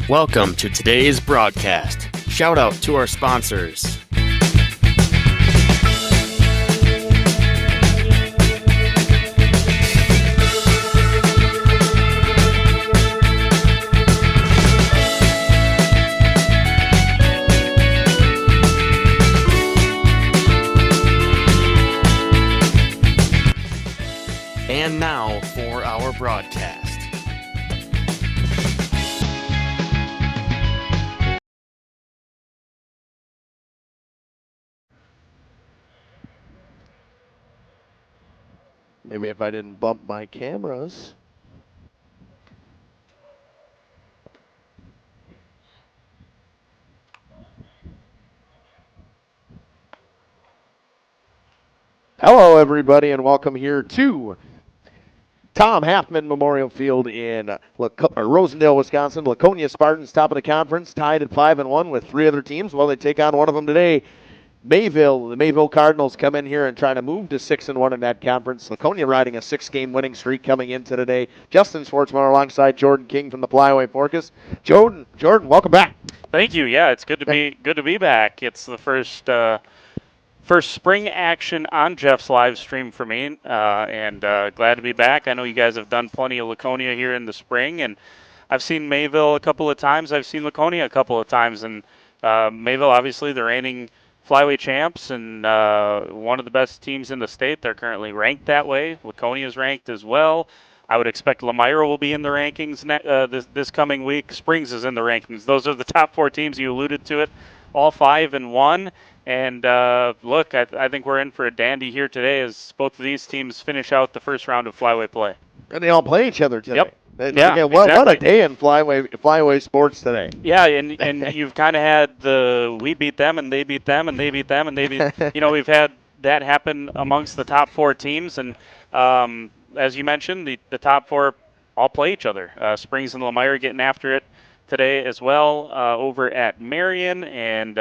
Welcome to today's broadcast. Shout out to our sponsors. And now for our broadcast. Maybe if I didn't bump my cameras. Hello, everybody, and welcome here to Tom Halfman Memorial Field in Rosendale, Wisconsin. Laconia Spartans top of the conference, tied at 5-1 with three other teams. Well, they take on one of them today. Mayville, the Mayville Cardinals come in here and try to move to 6-1 in that conference. Laconia riding a 6-game winning streak coming into today. Justin Schwartzman alongside Jordan King from the Flyaway Forcus. Jordan, welcome back. Thank you. Yeah, it's good to be back. It's the first spring action on Jeff's live stream for me, and glad to be back. I know you guys have done plenty of Laconia here in the spring, and I've seen Mayville a couple of times. I've seen Laconia a couple of times, and Mayville, obviously, the reigning Flyway champs and one of the best teams in the state. They're currently ranked that way. Laconia is ranked as well. I would expect Lemire will be in the rankings this coming week. Springs is in the rankings. Those are the top four teams. You alluded to it, all 5-1. And look, I think we're in for a dandy here today as both of these teams finish out the first round of Flyway play. And they all play each other today. Yep. Yeah, what a day in Flyway sports today. Yeah, and you've kind of had we beat them and they beat them and they beat them and they beat. We've had that happen amongst the top four teams, and as you mentioned, the top four all play each other. Springs and Lemire getting after it today as well over at Marion, and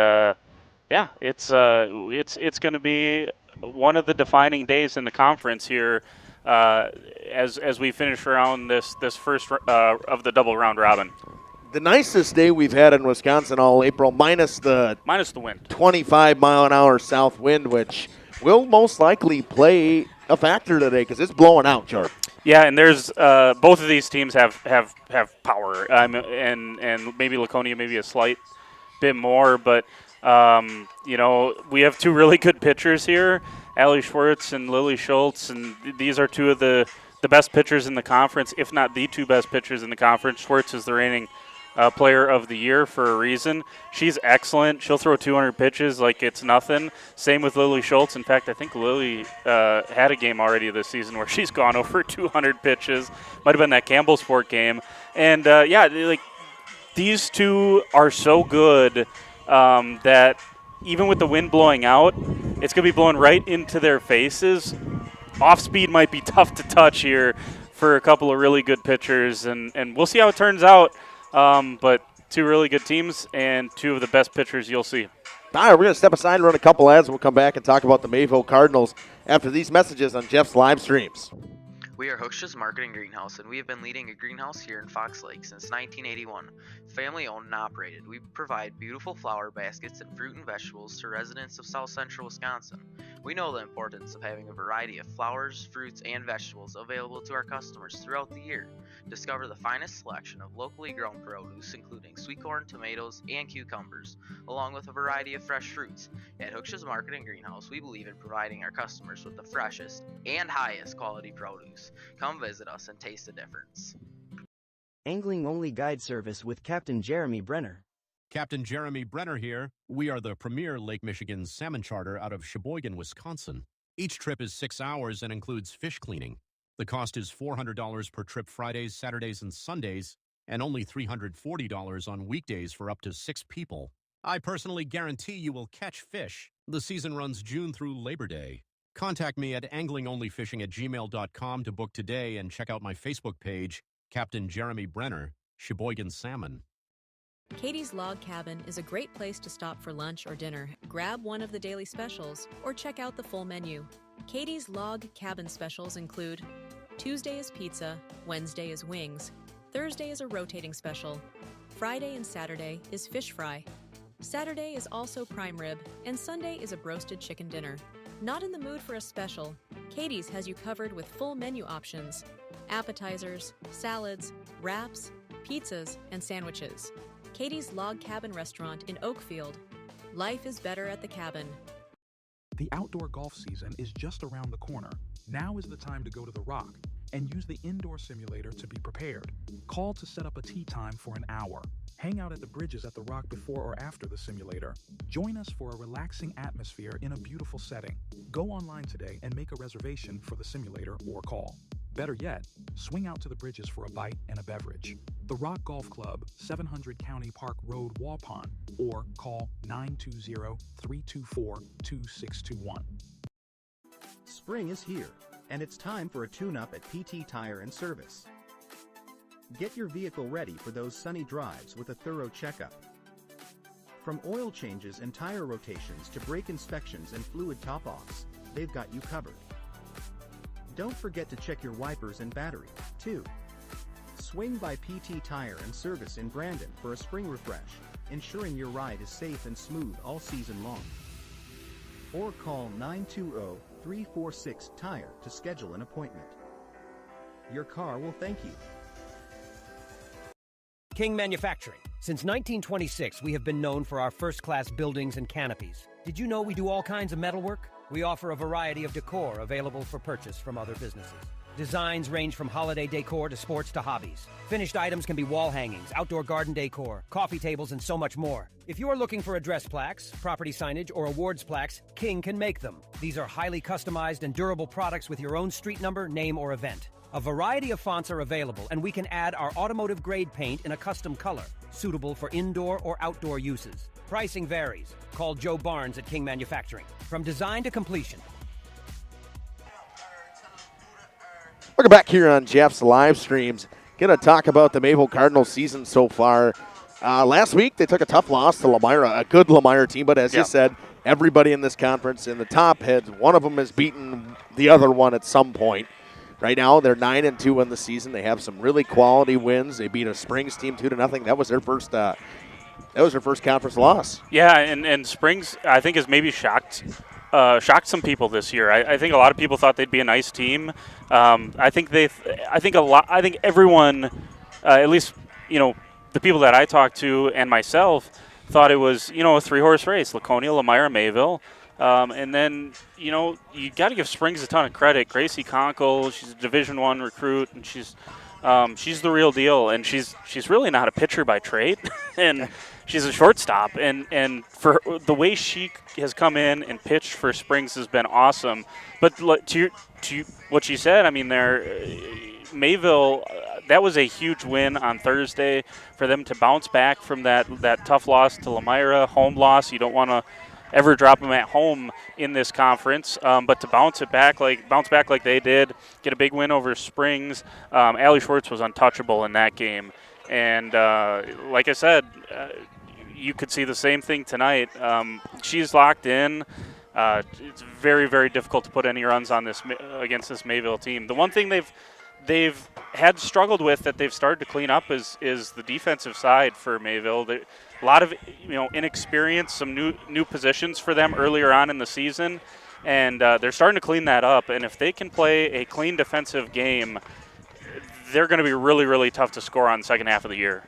it's going to be one of the defining days in the conference here. As we finish around this first of the double round robin. The nicest day we've had in Wisconsin all April, minus the wind, 25-mile-an-hour south wind, which will most likely play a factor today because it's blowing out, Jordan. Yeah, and there's both of these teams have power, and maybe Laconia maybe a slight bit more, but we have two really good pitchers here. Allie Schwartz and Lily Schultz, and these are two of the best pitchers in the conference, if not the two best pitchers in the conference. Schwartz is the reigning player of the year for a reason. She's excellent. She'll throw 200 pitches like it's nothing. Same with Lily Schultz. In fact, I think Lily had a game already this season where she's gone over 200 pitches. Might have been that Campbell Sport game. And, these two are so good that even with the wind blowing out, it's going to be blowing right into their faces. Off speed might be tough to touch here for a couple of really good pitchers, and we'll see how it turns out. But two really good teams and two of the best pitchers you'll see. All right, we're going to step aside and run a couple ads, and we'll come back and talk about the Mayville Cardinals after these messages on Jeff's live streams. We are Hooksh's Marketing Greenhouse, and we have been leading a greenhouse here in Fox Lake since 1981. Family owned and operated, we provide beautiful flower baskets and fruit and vegetables to residents of South Central Wisconsin. We know the importance of having a variety of flowers, fruits, and vegetables available to our customers throughout the year. Discover the finest selection of locally grown produce, including sweet corn, tomatoes, and cucumbers, along with a variety of fresh fruits. At Hooksh's Marketing Greenhouse, we believe in providing our customers with the freshest and highest quality produce. Come visit us and taste the difference. Angling-only guide service with Captain Jeremy Brenner. Captain Jeremy Brenner here. We are the premier Lake Michigan salmon charter out of Sheboygan, Wisconsin. Each trip is 6 hours and includes fish cleaning. The cost is $400 per trip Fridays, Saturdays, and Sundays, and only $340 on weekdays for up to 6 people. I personally guarantee you will catch fish. The season runs June through Labor Day. Contact me at anglingonlyfishing@gmail.com to book today and check out my Facebook page, Captain Jeremy Brenner, Sheboygan Salmon. Katie's Log Cabin is a great place to stop for lunch or dinner, grab one of the daily specials, or check out the full menu. Katie's Log Cabin specials include Tuesday is pizza, Wednesday is wings, Thursday is a rotating special, Friday and Saturday is fish fry, Saturday is also prime rib, and Sunday is a broasted chicken dinner. Not in the mood for a special? Katie's has you covered with full menu options, appetizers, salads, wraps, pizzas, and sandwiches. Katie's Log Cabin Restaurant in Oakfield. Life is better at the cabin. The outdoor golf season is just around the corner. Now is the time to go to the Rock and use the indoor simulator to be prepared. Call to set up a tee time for an hour. Hang out at the bridges at the Rock before or after the simulator. Join us for a relaxing atmosphere in a beautiful setting. Go online today and make a reservation for the simulator or call. Better yet, swing out to the bridges for a bite and a beverage. The Rock Golf Club, 700 County Park Road, Waupun, or call 920-324-2621. Spring is here, and it's time for a tune-up at PT Tire and Service. Get your vehicle ready for those sunny drives with a thorough checkup. From oil changes and tire rotations to brake inspections and fluid top-offs, they've got you covered. Don't forget to check your wipers and battery, too. Swing by PT Tire and Service in Brandon for a spring refresh, ensuring your ride is safe and smooth all season long. Or call 920-346-TIRE to schedule an appointment. Your car will thank you. King Manufacturing. Since 1926, we have been known for our first-class buildings and canopies. Did you know we do all kinds of metalwork? We offer a variety of decor available for purchase from other businesses. Designs range from holiday decor to sports to hobbies. Finished items can be wall hangings, outdoor garden decor, coffee tables, and so much more. If you are looking for address plaques, property signage, or awards plaques, King can make them. These are highly customized and durable products with your own street number, name, or event. A variety of fonts are available, and we can add our automotive-grade paint in a custom color, suitable for indoor or outdoor uses. Pricing varies. Call Joe Barnes at King Manufacturing. From design to completion. Welcome back here on Jeff's live streams. Going to talk about the Mayville Cardinals season so far. Last week, they took a tough loss to Lamira, a good Lamira team, but as you said, everybody in this conference in the top heads, one of them has beaten the other one at some point. Right now, they're 9-2 in the season. They have some really quality wins. They beat a Springs team 2-0. That was their first. That was their first conference loss. Yeah, and Springs, I think, has maybe shocked some people this year. I think a lot of people thought they'd be a nice team. I think everyone, at least the people that I talked to and myself, thought it was a three-horse race: Laconia, Lamira, Mayville. And then, you got to give Springs a ton of credit. Gracie Conkle, she's a Division I recruit, and she's the real deal. And she's really not a pitcher by trade, and she's a shortstop. And for the way she has come in and pitched for Springs has been awesome. But to what she said, I mean, Mayville, that was a huge win on Thursday for them to bounce back from that tough loss to Lamira, home loss. You don't want to ever drop them at home in this conference, but to bounce back like they did, get a big win over Springs. Allie Schwartz was untouchable in that game, and like I said, you could see the same thing tonight. She's locked in. It's very, very difficult to put any runs on against this Mayville team. The one thing they've had struggled with that they've started to clean up is the defensive side for Mayville. A lot of inexperience, some new positions for them earlier on in the season, and they're starting to clean that up. And if they can play a clean defensive game, they're going to be really, really tough to score on the second half of the year.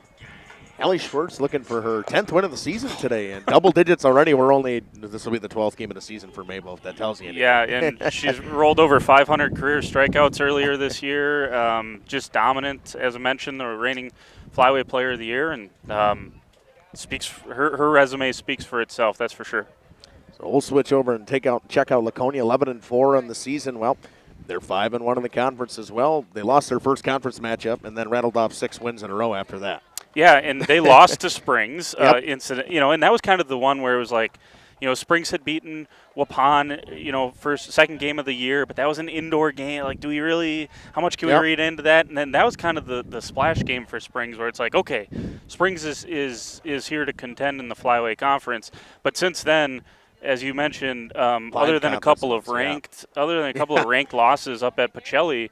Allie Schwartz looking for her 10th win of the season today, and double digits already. This will be the 12th game of the season for Mayville, if that tells you anything. Yeah, and she's rolled over 500 career strikeouts earlier this year. Just dominant, as I mentioned, the reigning flyweight player of the year, and her resume speaks for itself. That's for sure. So we'll switch over and check out Laconia, 11-4 on the season. Well, they're 5-1 in the conference as well. They lost their first conference matchup and then rattled off 6 wins in a row after that. Yeah, and they lost to Springs incident. And that was kind of the one where it was like, Springs had beaten Waupun, second game of the year, but that was an indoor game. Like, how much can we read into that? And then that was kind of the splash game for Springs, where it's like, okay, Springs is here to contend in the Flyweight Conference. But since then, as you mentioned, other than a couple of ranked losses up at Pacelli,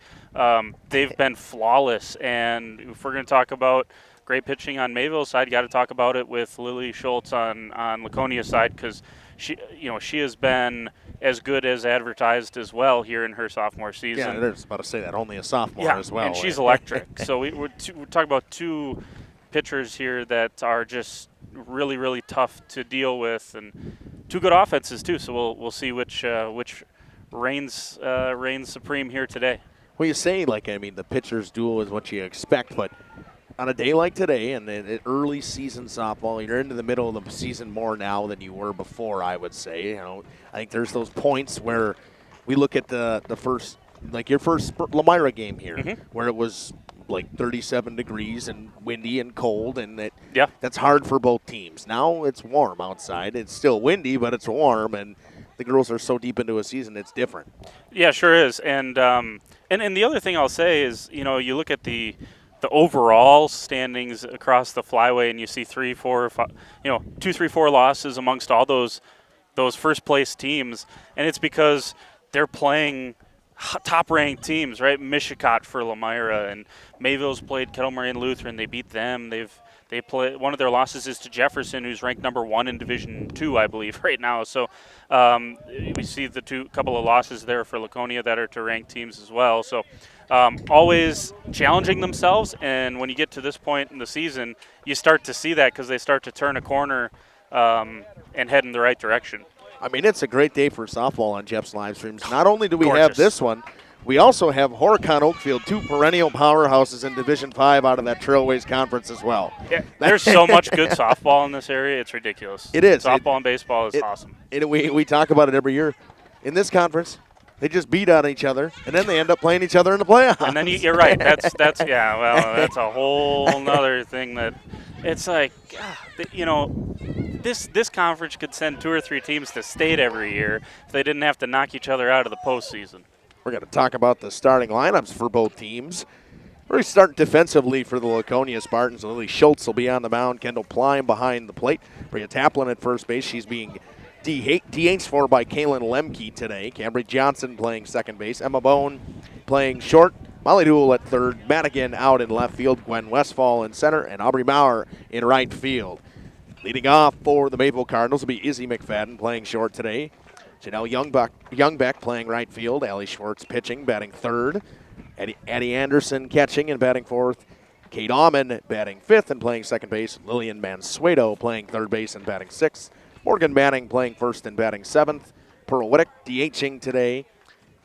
they've been flawless. And if we're going to talk about great pitching on Mayville's side, got to talk about it with Lily Schultz on Laconia's side, because she has been as good as advertised as well here in her sophomore season. Yeah, I was about to say that, only a sophomore as well. And she's electric. So we're talking about two pitchers here that are just really, really tough to deal with, and two good offenses too. So we'll see which reigns supreme here today. Well, you say, the pitcher's duel is what you expect, but on a day like today and the early season softball, you're into the middle of the season more now than you were before, I would say. I think there's those points where we look at the first, your first Lamira game here, where it was 37 degrees and windy and cold, and that's hard for both teams. Now it's warm outside. It's still windy, but it's warm, and the girls are so deep into a season, it's different. Yeah, sure is. And the other thing I'll say is, you look at the overall standings across the flyway, and you see 2, 3, 4 losses amongst all those first place teams, and it's because they're playing top-ranked teams, right? Mishicot for Lamira, and Mayville's played Kettle Moraine Lutheran. They beat them. They play. One of their losses is to Jefferson, who's ranked number 1 in Division II, I believe, right now. So we see the couple of losses there for Laconia that are to ranked teams as well. So always challenging themselves, and when you get to this point in the season, you start to see that because they start to turn a corner and head in the right direction. It's a great day for softball on Jeff's live streams. Not only do we have this one, we also have Horicon Oakfield, 2 perennial powerhouses in Division 5 out of that Trailways Conference as well. Yeah, there's so much good softball in this area. It's ridiculous. It is. Softball and baseball is awesome. We talk about it every year. In this conference, they just beat on each other, and then they end up playing each other in the playoffs. And then you're right. That's that's a whole nother thing that it's this conference could send 2 or 3 teams to state every year if they didn't have to knock each other out of the postseason. We're going to talk about the starting lineups for both teams. We're starting defensively for the Laconia Spartans. Lily Schultz will be on the mound. Kendall Plein behind the plate. Bria Taplin at first base. She's being DH'd for by Kaylin Lemke today. Cambry Johnson playing second base. Emma Bone playing short. Molly Dool at third. Madigan out in left field. Gwen Westfall in center. And Aubrey Maurer in right field. Leading off for the Mayville Cardinals will be Izzy McFadden playing short today. Janelle Youngbeck playing right field. Allie Schwartz pitching, batting third. Addie Anderson catching and batting fourth. Kate Aumann batting fifth and playing second base. Lillian Mansueto playing third base and batting sixth. Morgan Manning playing first and batting seventh. Pearl Whittick DHing today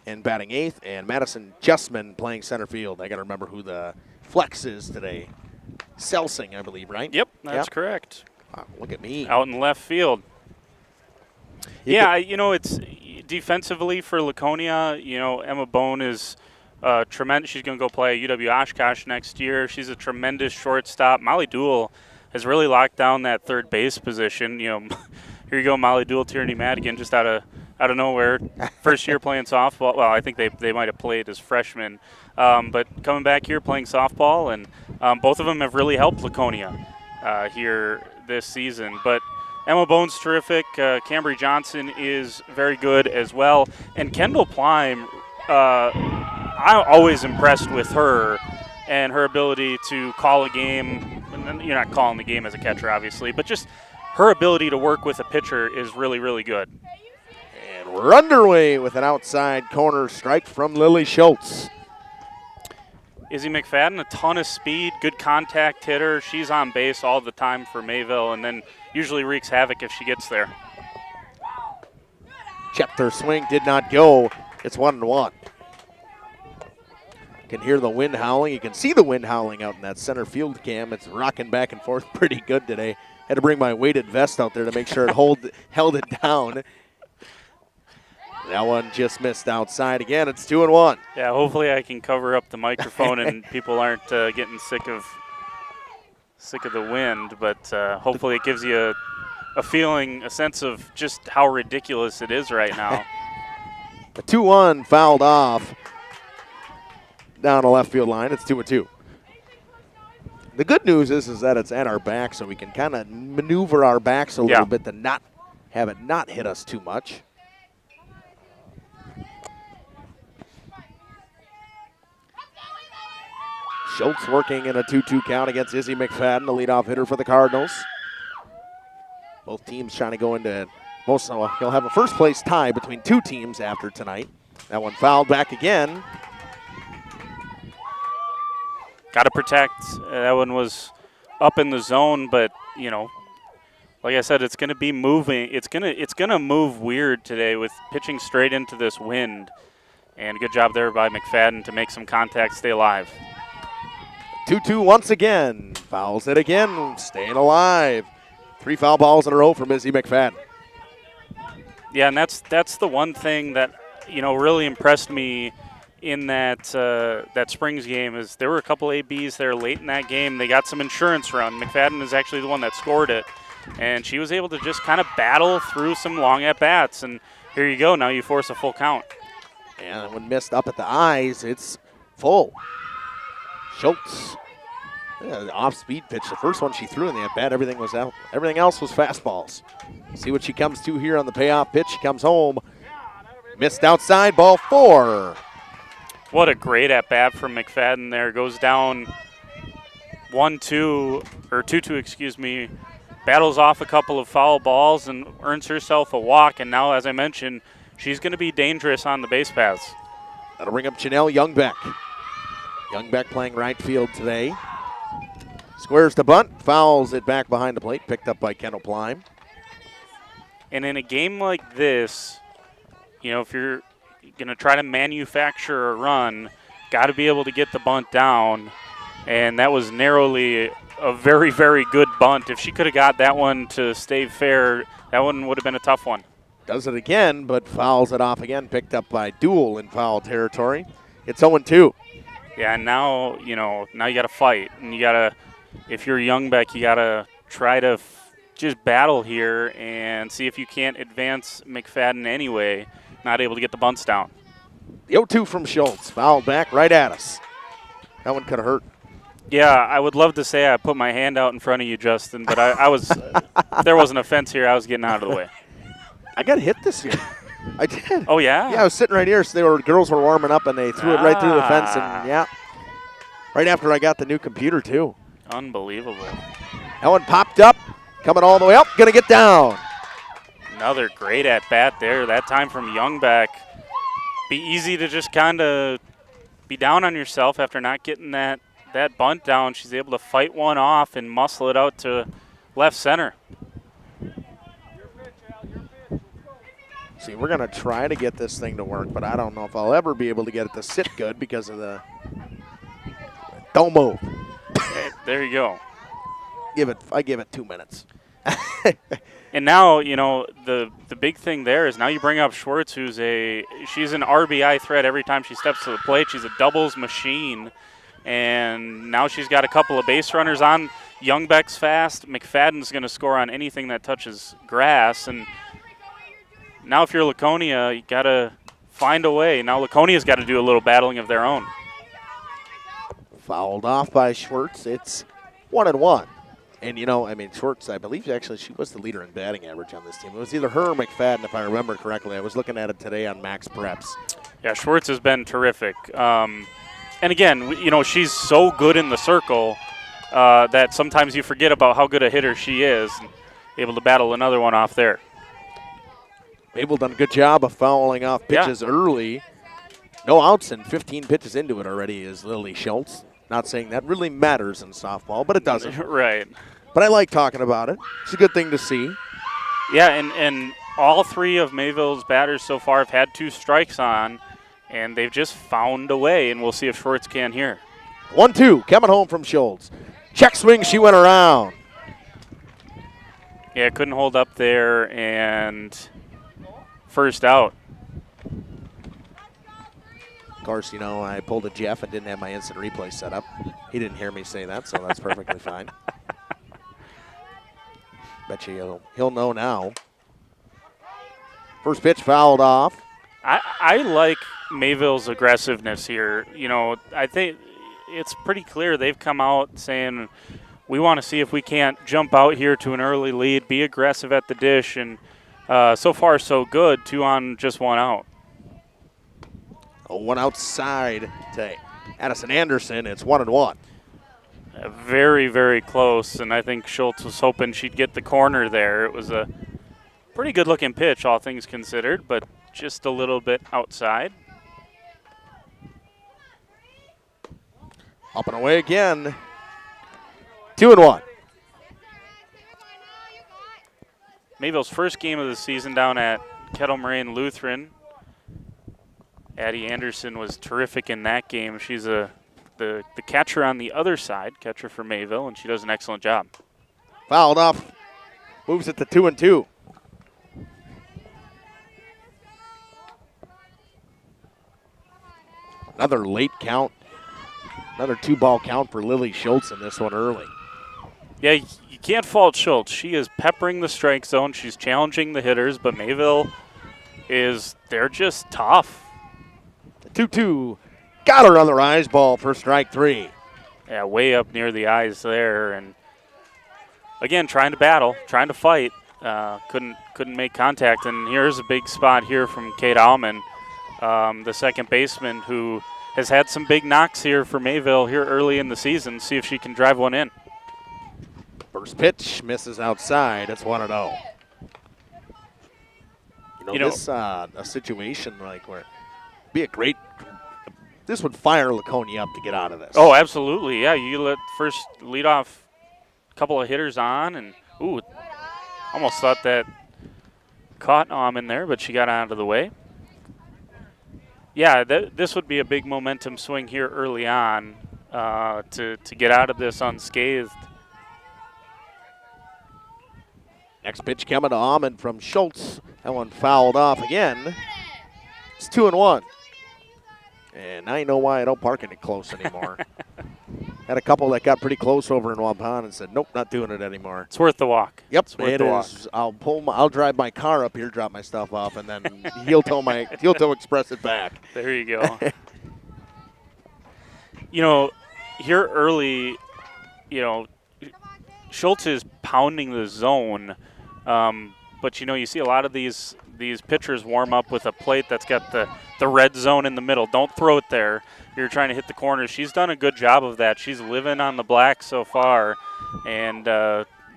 and batting eighth. And Madison Jessman playing center field. I got to remember who the flex is today. Selsing, I believe, right? Yep, that's correct. Wow, look at me. Out in left field. It's defensively for Laconia. Emma Bone is tremendous. She's going to go play at UW Oshkosh next year. She's a tremendous shortstop. Molly Dool has really locked down that third base position. Here you go, Molly Dool, Tierney Madigan, just out of nowhere. First year playing softball. Well, I think they might have played as freshmen, but coming back here playing softball, and both of them have really helped Laconia here this season. But Emma Bone's terrific. Cambry Johnson is very good as well. And Kendall Plein, I'm always impressed with her and her ability to call a game. You're not calling the game as a catcher, obviously, but just her ability to work with a pitcher is really, really good. And we're underway with an outside corner strike from Lily Schultz. Izzy McFadden, a ton of speed, good contact hitter. She's on base all the time for Mayville, and then usually wreaks havoc if she gets there. Checked her swing, did not go. It's 1-1. You can hear the wind howling. You can see the wind howling out in that center field cam. It's rocking back and forth pretty good today. Had to bring my weighted vest out there to make sure it held it down. That one just missed outside again. It's 2-1. Yeah, hopefully I can cover up the microphone and people aren't getting sick of the wind. But hopefully it gives you a feeling, a sense of just how ridiculous it is right now. The 2-1 fouled off down the left field line. It's 2-2. The good news is that it's at our back, so we can kind of maneuver our backs a little bit to not have it not hit us too much. Schultz working in a 2-2 count against Izzy McFadden, the leadoff hitter for the Cardinals. Both teams trying to go into you'll have a first place tie between two teams after tonight. That one fouled back again. Got to protect. That one was up in the zone, but like I said, it's going to be moving. It's gonna move weird today with pitching straight into this wind. And good job there by McFadden to make some contact, stay alive. 2-2 once again. Fouls it again, staying alive. 3 foul balls in a row for Izzy McFadden. Yeah, and that's the one thing that really impressed me in that Springs game is there were a couple ABs there late in that game. They got some insurance run. McFadden is actually the one that scored it, and she was able to just kind of battle through some long at bats. And here you go. Now you force a full count. And when missed up at the eyes, it's full. Schultz, the off-speed pitch. The first one she threw in the at-bat, everything was out. Everything else was fastballs. See what she comes to here on the payoff pitch. She comes home. Missed outside, ball 4. What a great at-bat from McFadden there. Goes down 1-2, or 2-2, excuse me. Battles off a couple of foul balls and earns herself a walk. And now, as I mentioned, she's going to be dangerous on the base paths. That'll bring up Janelle Youngbeck. Youngbeck playing right field today. Squares the bunt, fouls it back behind the plate, picked up by Kendall Pleim. And in a game like this, if you're going to try to manufacture a run, got to be able to get the bunt down. And that was narrowly a very, very good bunt. If she could have got that one to stay fair, that one would have been a tough one. Does it again, but fouls it off again, picked up by Duel in foul territory. It's 0-2. Yeah, and now you got to fight. And you got to, if you're Youngbeck, you got to try to just battle here and see if you can't advance McFadden anyway, not able to get the bunts down. The 0-2 from Schultz, fouled back right at us. That one could have hurt. Yeah, I would love to say I put my hand out in front of you, Justin, but I was there was an offense here. I was getting out of the way. I got hit this year. I did. Oh, yeah? Yeah, I was sitting right here. So girls were warming up, and they threw it right through the fence. And, yeah, right after I got the new computer, too. Unbelievable. That one popped up, coming all the way up, going to get down. Another great at-bat there, that time from Youngbeck. Be easy to just kind of be down on yourself after not getting that bunt down. She's able to fight one off and muscle it out to left center. See, we're going to try to get this thing to work, but I don't know if I'll ever be able to get it to sit good because of the – don't move. There you go. I give it 2 minutes. And now, the big thing there is now you bring up Schwartz, she's an RBI threat every time she steps to the plate. She's a doubles machine. And now she's got a couple of base runners on. Youngbeck's fast. McFadden's going to score on anything that touches grass. And now if you're Laconia, you got to find a way. Now Laconia's got to do a little battling of their own. Fouled off by Schwartz. It's 1-1. And, Schwartz, I believe actually she was the leader in batting average on this team. It was either her or McFadden, if I remember correctly. I was looking at it today on Max Preps. Yeah, Schwartz has been terrific. And again, she's so good in the circle that sometimes you forget about how good a hitter she is. Able to battle another one off there. Mayville done a good job of fouling off pitches early. No outs and 15 pitches into it already is Lily Schultz. Not saying that really matters in softball, but it doesn't. Right. But I like talking about it. It's a good thing to see. Yeah, and all 3 of Mayville's batters so far have had 2 strikes on, and they've just found a way, and we'll see if Schwartz can here. 1-2, coming home from Schultz. Check swing, she went around. Yeah, couldn't hold up there, and first out. Of course, I pulled a Jeff and didn't have my instant replay set up. He didn't hear me say that, so that's perfectly fine. Bet you he'll know now. First pitch fouled off. I like Mayville's aggressiveness here. I think it's pretty clear they've come out saying we want to see if we can't jump out here to an early lead, be aggressive at the dish, and So far, so good. 2 on, just 1 out. One outside to Addison Anderson. It's 1-1. Very, very close, and I think Schultz was hoping she'd get the corner there. It was a pretty good-looking pitch, all things considered, but just a little bit outside. Up and away again. 2-1. Mayville's first game of the season down at Kettle Moraine Lutheran. Addie Anderson was terrific in that game. She's the catcher on the other side, catcher for Mayville, and she does an excellent job. Fouled off. Moves it to 2-2. Another late count. Another 2-ball count for Lily Schultz in this one early. Yeah, you can't fault Schultz. She is peppering the strike zone. She's challenging the hitters, but Mayville they're just tough. 2-2. Got her on the rise, ball for strike 3. Yeah, way up near the eyes there. And again, trying to battle, trying to fight. Couldn't make contact. And here's a big spot here from Kate Allman, the second baseman, who has had some big knocks here for Mayville here early in the season. See if she can drive one in. First pitch misses outside. It's 1-0. This a situation like where be a great. This would fire Laconia up to get out of this. Oh, absolutely. Yeah, you let first lead off a couple of hitters on, and almost thought that caught in there, but she got out of the way. Yeah, this would be a big momentum swing here early on to get out of this unscathed. Next pitch coming to Almond from Schultz. That one fouled off again. It's 2-1. And now you know why I don't park it close anymore. Had a couple that got pretty close over in Waupun and said, nope, not doing it anymore. It's worth the walk. Yep, it's worth the walk. I'll drive my car up here, drop my stuff off, and then he'll tow express it back. There you go. Here early, Schultz is pounding the zone, but you see a lot of these pitchers warm up with a plate that's got the red zone in the middle. Don't throw it there. You're trying to hit the corners. She's done a good job of that. She's living on the black so far, and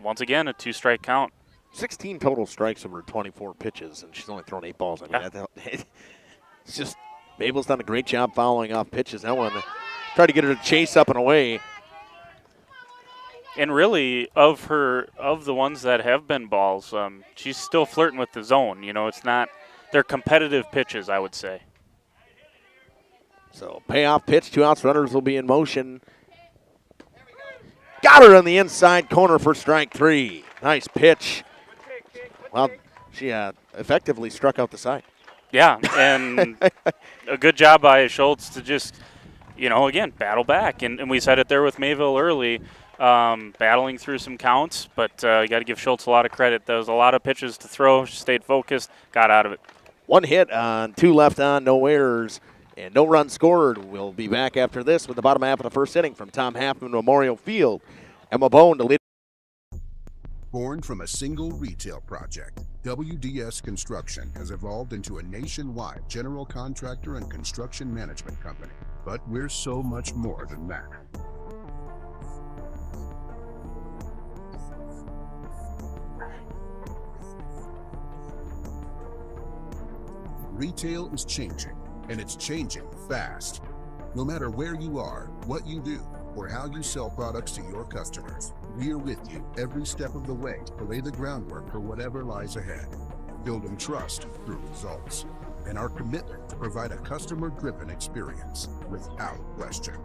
once again, a 2-strike count. 16 total strikes over 24 pitches, and she's only thrown 8 balls. It's just Mabel's done a great job following off pitches. That one tried to get her to chase up and away. And really, of the ones that have been balls, she's still flirting with the zone. It's not – they're competitive pitches, I would say. So payoff pitch, 2 outs, runners will be in motion. Got her on the inside corner for strike 3. Nice pitch. Well, she effectively struck out the side. Yeah, and a good job by Schultz to just, again, battle back. And we said it there with Mayville early. Battling through some counts, but you got to give Schultz a lot of credit. There was a lot of pitches to throw. She stayed focused, got out of it. 1 hit on, 2 left on, no errors, and no runs scored. We'll be back after this with the bottom half of the first inning from Tom Halfman Memorial Field. Emma Bone to lead. Born from a single retail project, WDS Construction has evolved into a nationwide general contractor and construction management company. But we're so much more than that. Retail is changing, and it's changing fast. No matter where you are, what you do, or how you sell products to your customers, we're with you every step of the way to lay the groundwork for whatever lies ahead. Building trust through results, and our commitment to provide a customer-driven experience without question.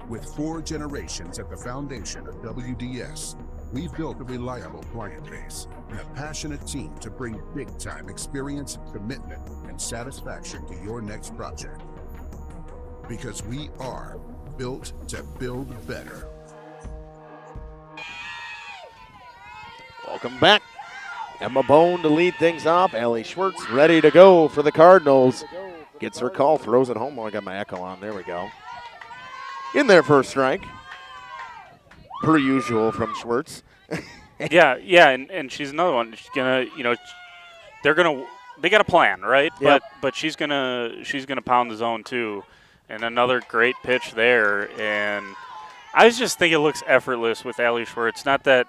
With 4 generations at the foundation of WDS, we've built a reliable client base and a passionate team to bring big-time experience, commitment, and satisfaction to your next project. Because we are built to build better. Welcome back. Emma Bone to lead things off. Allie Schwartz ready to go for the Cardinals. Gets her call, throws it home. Oh, I got my echo on. There we go. In there for a strike. Per usual from Schwartz. yeah, and she's another one. She's gonna, they got a plan, right? Yep. But she's gonna pound the zone too, and another great pitch there. And I just think it looks effortless with Allie Schwartz. Not that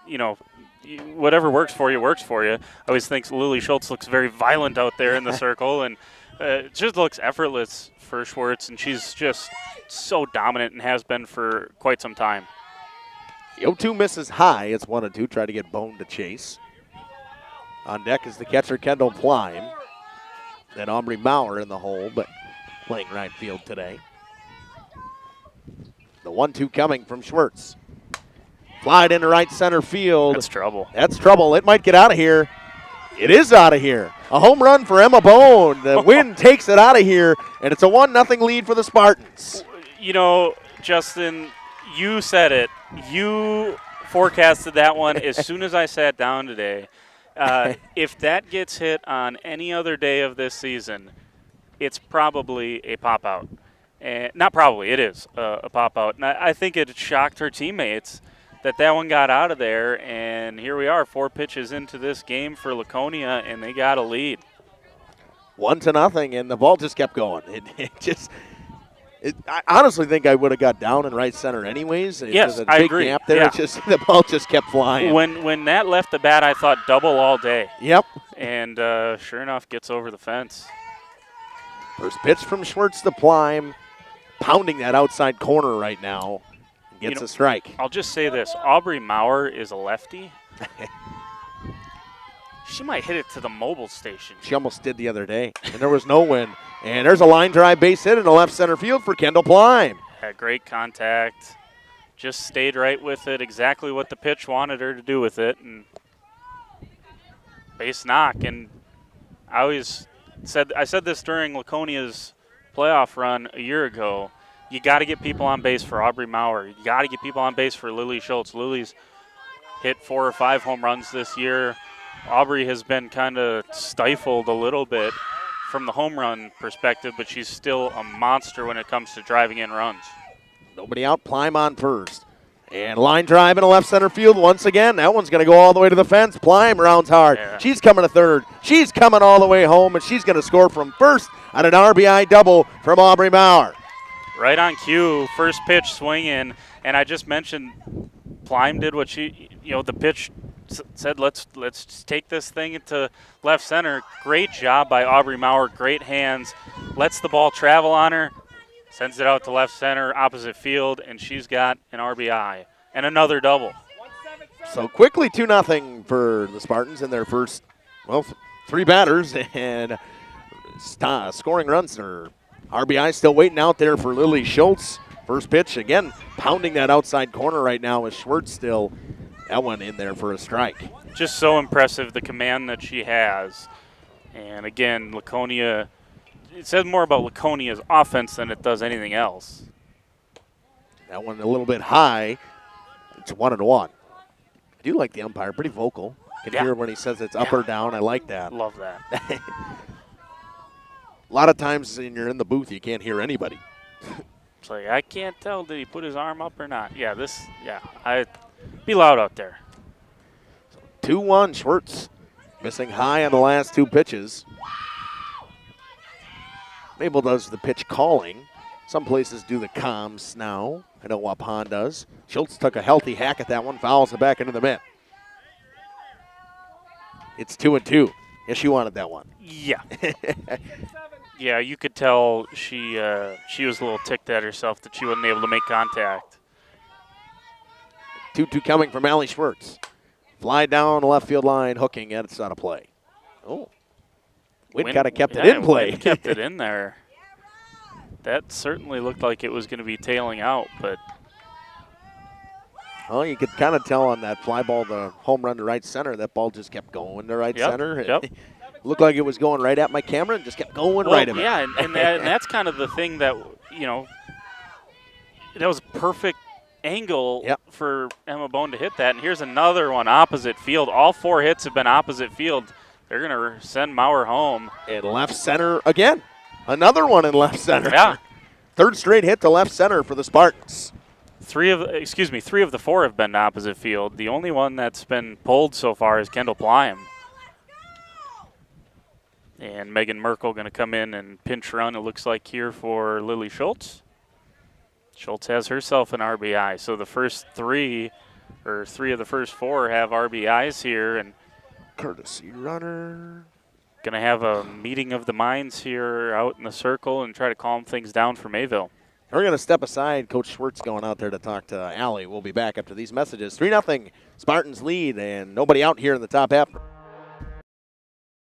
whatever works for you works for you. I always think Lily Schultz looks very violent out there in the circle, and it just looks effortless for Schwartz, and she's just so dominant and has been for quite some time. The 0-2 misses high. It's 1-2. Try to get Bone to chase. On deck is the catcher, Kendall Plime. Then Aubrey Maurer in the hole, but playing right field today. The 1-2 coming from Schwartz. Flied into right center field. That's trouble. That's trouble. It might get out of here. It is out of here. A home run for Emma Bone. The wind takes it out of here, and it's a 1-0 lead for the Spartans. Justin, you said it. You forecasted that one as soon as I sat down today. If that gets hit on any other day of this season, it's probably a pop-out. Not probably, it is a pop-out. And I think it shocked her teammates that one got out of there, and here we are 4 pitches into this game for Laconia, and they got a lead. 1-0, and the ball just kept going. I honestly think I would have got down in right center anyways. Yes, a I big agree. gap there. Yeah. The ball just kept flying. When that left the bat, I thought double all day. Yep. And sure enough, gets over the fence. First pitch from Schwartz to Plime, pounding that outside corner right now. Gets a strike. I'll just say this. Aubrey Maurer is a lefty. She might hit it to the mobile station. She almost did the other day, and there was no win. And there's a line drive base hit in the left center field for Kendall Plime. Had great contact. Just stayed right with it. Exactly what the pitch wanted her to do with it. And base knock. And I said this during Laconia's playoff run a year ago. You got to get people on base for Aubrey Maurer. You got to get people on base for Lily Schultz. Lily's hit 4 or 5 home runs this year. Aubrey has been kind of stifled a little bit from the home run perspective, but she's still a monster when it comes to driving in runs. Nobody out, Plime on first. And line drive in the left center field once again. That one's going to go all the way to the fence. Plime rounds hard. Yeah. She's coming to third. She's coming all the way home, and she's going to score from first on an RBI double from Aubrey Maurer. Right on cue, first pitch swinging, and I just mentioned Plime did what the pitch said, let's take this thing into left center. Great job by Aubrey Maurer, great hands, lets the ball travel on her, sends it out to left center, opposite field, and she's got an RBI and another double. So quickly 2-0 for the Spartans in their first, 3 batters, and scoring runs are RBI still waiting out there for Lily Schultz. First pitch, again, pounding that outside corner right now with Schwartz still. That one in there for a strike. Just so impressive, the command that she has. And again, Laconia, it says more about Laconia's offense than it does anything else. That one a little bit high. It's 1-1. I do like the umpire, pretty vocal. Can hear when he says it's up or down. I like that. Love that. A lot of times when you're in the booth, you can't hear anybody. It's like, I can't tell, did he put his arm up or not? I'd be loud out there. 2-1, Schwartz missing high on the last 2 pitches. Mayville does the pitch calling. Some places do the comms now. I know Waupun does. Schultz took a healthy hack at that one, fouls it back into the mitt. It's 2-2. Yes, she wanted that one. Yeah. Yeah, you could tell she was a little ticked at herself that she wasn't able to make contact. 2-2 coming from Allie Schwartz. Fly down the left field line, hooking, and it's out of play. Oh. Wind kind of kept it in play. Wind kept it in there. That certainly looked like it was going to be tailing out, but. Well, you could kind of tell on that fly ball, the home run to right center, that ball just kept going to right center. Yep. Looked like it was going right at my camera and just kept going right at me. Yeah, and that's kind of the thing that, that was a perfect angle for Emma Bone to hit that. And here's another one, opposite field. All 4 hits have been opposite field. They're going to send Maurer home. And left center again. Another one in left center. Yeah. 3rd straight hit to left center for the Spartans. 3 of the 4 have been to opposite field. The only one that's been pulled so far is Kendall Plime. And Megan Merkel going to come in and pinch run, it looks like, here for Lily Schultz. Schultz has herself an RBI. So the first three of the first four have RBIs here. And courtesy runner. Going to have a meeting of the minds here out in the circle and try to calm things down for Mayville. We're going to step aside. Coach Schwartz going out there to talk to Allie. We'll be back after these messages. 3-0 Spartans lead, and nobody out here in the top half.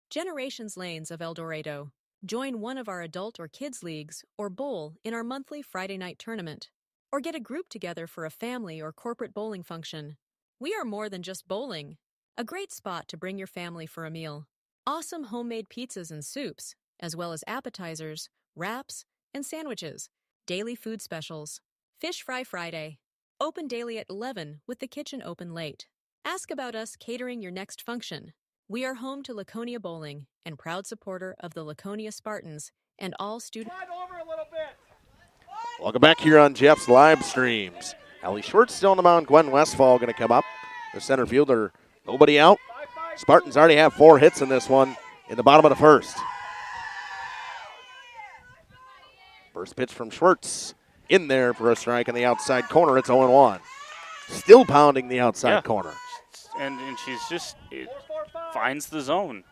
Generations Lanes of El Dorado. Join one of our adult or kids leagues or bowl in our monthly Friday night tournament. Or get a group together for a family or corporate bowling function. We are more than just bowling. A great spot to bring your family for a meal. Awesome homemade pizzas and soups, as well as appetizers, wraps, and sandwiches. Daily food specials. Fish Fry Friday. Open daily at 11 with the kitchen open late. Ask about us catering your next function. We are home to Laconia Bowling and proud supporter of the Laconia Spartans and all students. Welcome back here on Jeff's live streams. Allie Schwartz still on the mound. Gwen Westfall going to come up. The center fielder, nobody out. Spartans already have 4 hits in this one in the bottom of the first. First pitch from Schwartz in there for a strike on the outside corner. It's 0-1. Still pounding the outside corner. And she's just finds the zone.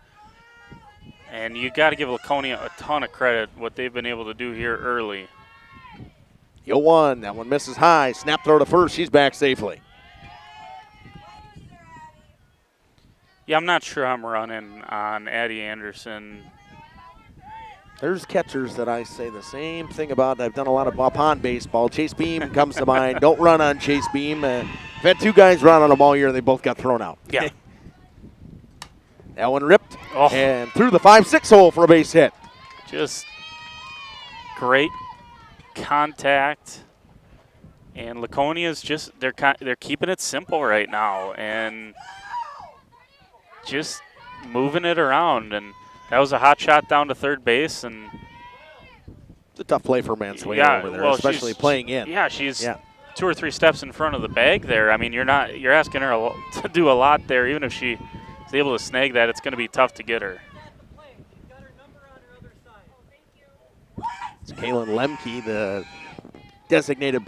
And you got to give Laconia a ton of credit what they've been able to do here early. 0-1. That one misses high. Snap throw to first. She's back safely. Yeah, I'm not sure I'm running on Addie Anderson. There's catchers that I say the same thing about. I've done a lot of pond baseball. Chase Beam comes to mind. Don't run on Chase Beam. I've had 2 guys run on him all year, and they both got thrown out. Yeah. That one ripped and through the 5-6 hole for a base hit. Just great contact. And Laconia's just, they're keeping it simple right now and just moving it around. And that was a hot shot down to third base. And it's a tough play for Mansueto over there, especially playing in. Yeah, she's 2 or 3 steps in front of the bag there. I mean, you're asking her to do a lot there. Even if she is able to snag that, it's going to be tough to get her. It's Kaylin Lemke, the designated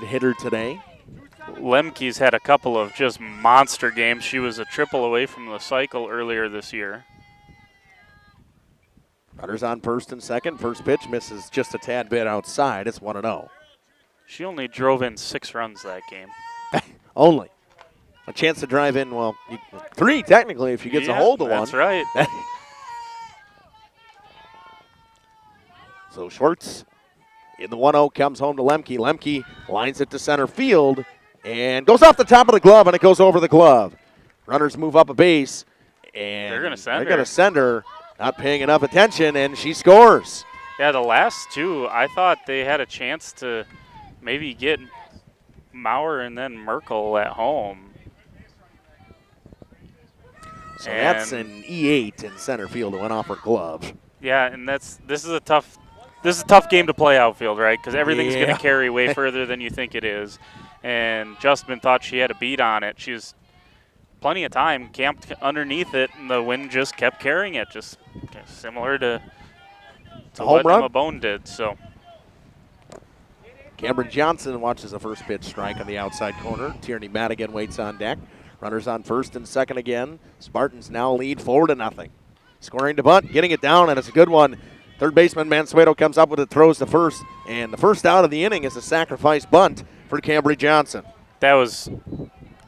hitter today. Lemke's had a couple of just monster games. She was a triple away from the cycle earlier this year. Runners on first and second. First pitch misses just a tad bit outside. It's 1-0. She only drove in 6 runs that game. Only. A chance to drive in, 3 technically if she gets a hold of one. That's right. So Schwartz in the 1-0 comes home to Lemke. Lemke lines it to center field and goes off the top of the glove, and it goes over the glove. Runners move up a base, and they're going to send her. Not paying enough attention, and she scores. Yeah, the last 2, I thought they had a chance to maybe get Maurer and then Merkel at home. So that's an E8 in center field that went off her glove. Yeah, and this is a tough game to play outfield, right? Because everything's going to carry way further than you think it is. And Justman thought she had a beat on it. She's plenty of time, camped underneath it, and the wind just kept carrying it, just similar to what Emma Bone did. So Cameron Johnson watches the first pitch strike on the outside corner. Tierney Madigan waits on deck. Runners on first and second again. Spartans now lead 4-0. Scoring to bunt, getting it down, and it's a good one. Third baseman Mansueto comes up with it, throws to first, and the first out of the inning is a sacrifice bunt for Cambry Johnson. That was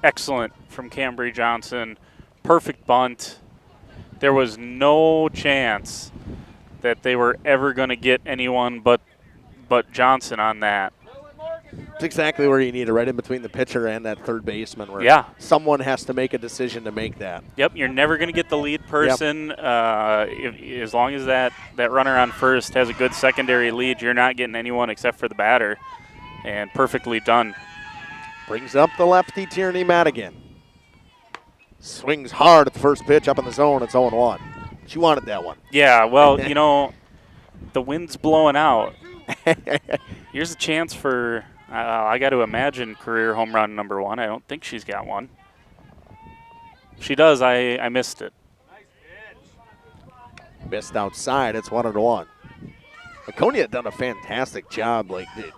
excellent from Cambry Johnson. Perfect bunt. There was no chance that they were ever going to get anyone but Johnson on that. It's exactly where you need it, right in between the pitcher and that third baseman, where someone has to make a decision to make that. Yep, you're never going to get the lead person. As long as that runner on first has a good secondary lead, you're not getting anyone except for the batter. And perfectly done. Brings up the lefty, Tierney Madigan. Swings hard at the first pitch up in the zone. It's 0-1. She wanted that one. Yeah, well, the wind's blowing out. Here's a chance for, I got to imagine, career home run number 1. I don't think she's got one. If she does, I missed it. Missed outside. It's 1-1. Laconia had done a fantastic job.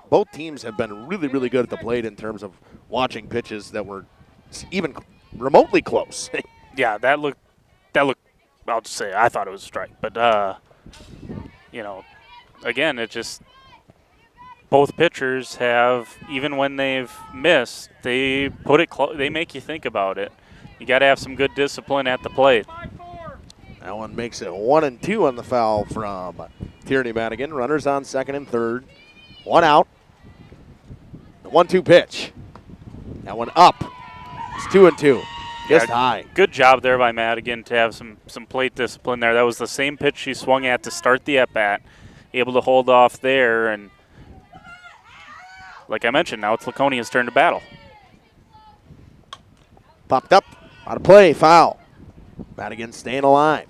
Both teams have been really, really good at the plate in terms of watching pitches that were even remotely close. Yeah, that looked. I'll just say I thought it was a strike, but again, it just both pitchers have, even when they've missed, they put it they make you think about it. You got to have some good discipline at the plate. That one makes it 1-2 on the foul from Tierney Madigan. Runners on second and third. One out. The 1-2 pitch. That one up. It's 2-2. Just high. Good job there by Madigan to have some plate discipline there. That was the same pitch she swung at to start the at-bat. Able to hold off there, and like I mentioned, now it's Laconia's turn to battle. Popped up. Out of play. Foul. Madigan staying alive.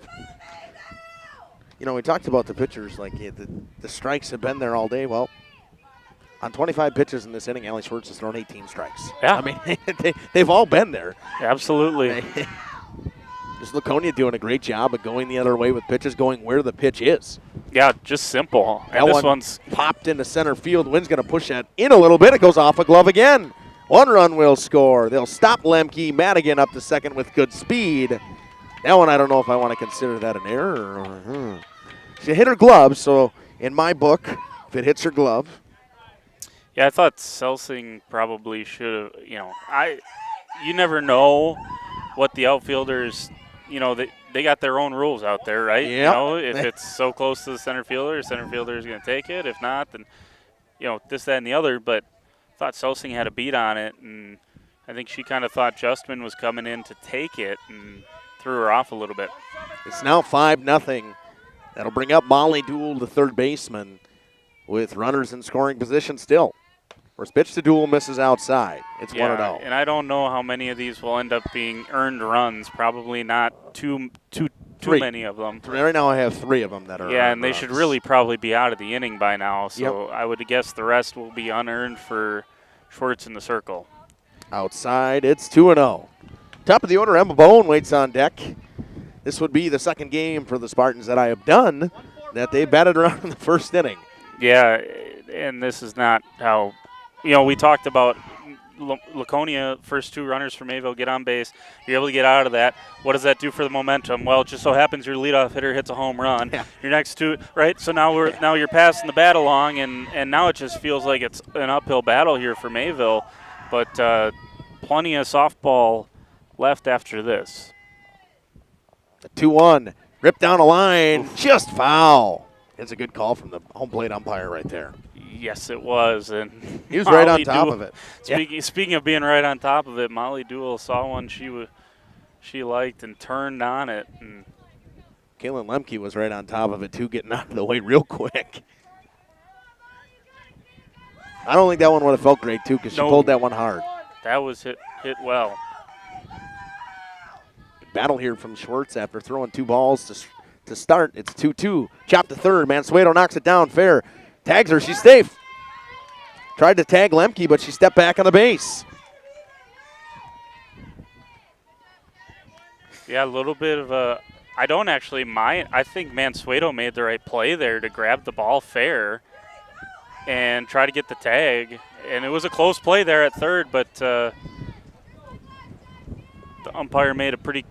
We talked about the pitchers, the strikes have been there all day. Well, on 25 pitches in this inning, Allie Schwartz has thrown 18 strikes. Yeah. I mean, they've all been there. Absolutely. Just Laconia doing a great job of going the other way with pitches, going where the pitch is. Yeah, just simple. And this one's popped into center field. Wind's going to push that in a little bit. It goes off a glove again. 1 run will score. They'll stop Lemke. Madigan up to second with good speed. That one, I don't know if I want to consider that an error. She hit her glove, so in my book, if it hits her glove. Yeah, I thought Selsing probably should have, you never know what the outfielders, they got their own rules out there, right? Yep. If it's so close to the center fielder is going to take it. If not, then, this, that, and the other. But I thought Selsing had a beat on it, and I think she kind of thought Justman was coming in to take it and threw her off a little bit. It's now 5-0. That'll bring up Molly Dool, the third baseman, with runners in scoring position still. First pitch to Dool misses outside. It's 1-0. And I don't know how many of these will end up being earned runs. Probably not too many of them. Right now I have 3 of them that are Yeah, earned and they runs. should really probably be out of the inning by now. So I would guess the rest will be unearned for Schwartz in the circle. Outside, it's 2-0. Top of the order, Emma Bone waits on deck. This would be the second game for the Spartans that I have done that they batted around in the first inning. Yeah, and this is not how, we talked about Laconia, first 2 runners for Mayville get on base. You're able to get out of that. What does that do for the momentum? Well, it just so happens your leadoff hitter hits a home run. Yeah. Your next 2, right? So now you're passing the bat along, and now it just feels like it's an uphill battle here for Mayville. But plenty of softball left after this. The 2-1, ripped down a line, just foul. It's a good call from the home plate umpire right there. Yes, it was, and he was right on top of it. Speaking of being right on top of it, Molly Dool saw one she liked and turned on it. And Kaylin Lemke was right on top of it too, getting out of the way real quick. I don't think that one would have felt great too because she pulled that one hard. That was hit well. Battle here from Schwartz after throwing 2 balls to start. It's 2-2. Chop to third. Mansueto knocks it down fair. Tags her. She's safe. Tried to tag Lemke, but she stepped back on the base. Yeah, a little bit of a – I don't actually mind. I think Mansueto made the right play there to grab the ball fair and try to get the tag. And it was a close play there at third, but the umpire made a pretty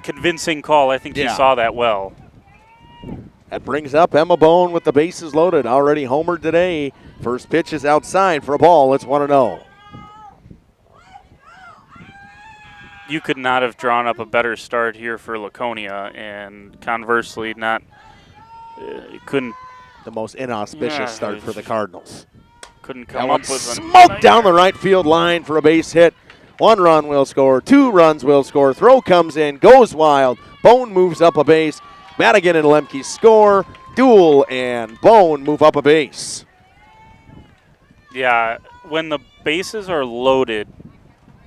convincing call. I think he saw that well. That brings up Emma Bone with the bases loaded. Already homered today. First pitch is outside for a ball. It's 1-0. You could not have drawn up a better start here for Laconia, and conversely, couldn't. The most inauspicious start for the Cardinals. Couldn't come up with a smoke down the right field line for a base hit. 1 run will score. 2 runs will score. Throw comes in, goes wild. Bone moves up a base. Madigan and Lemke score. Dool and Bone move up a base. Yeah, when the bases are loaded,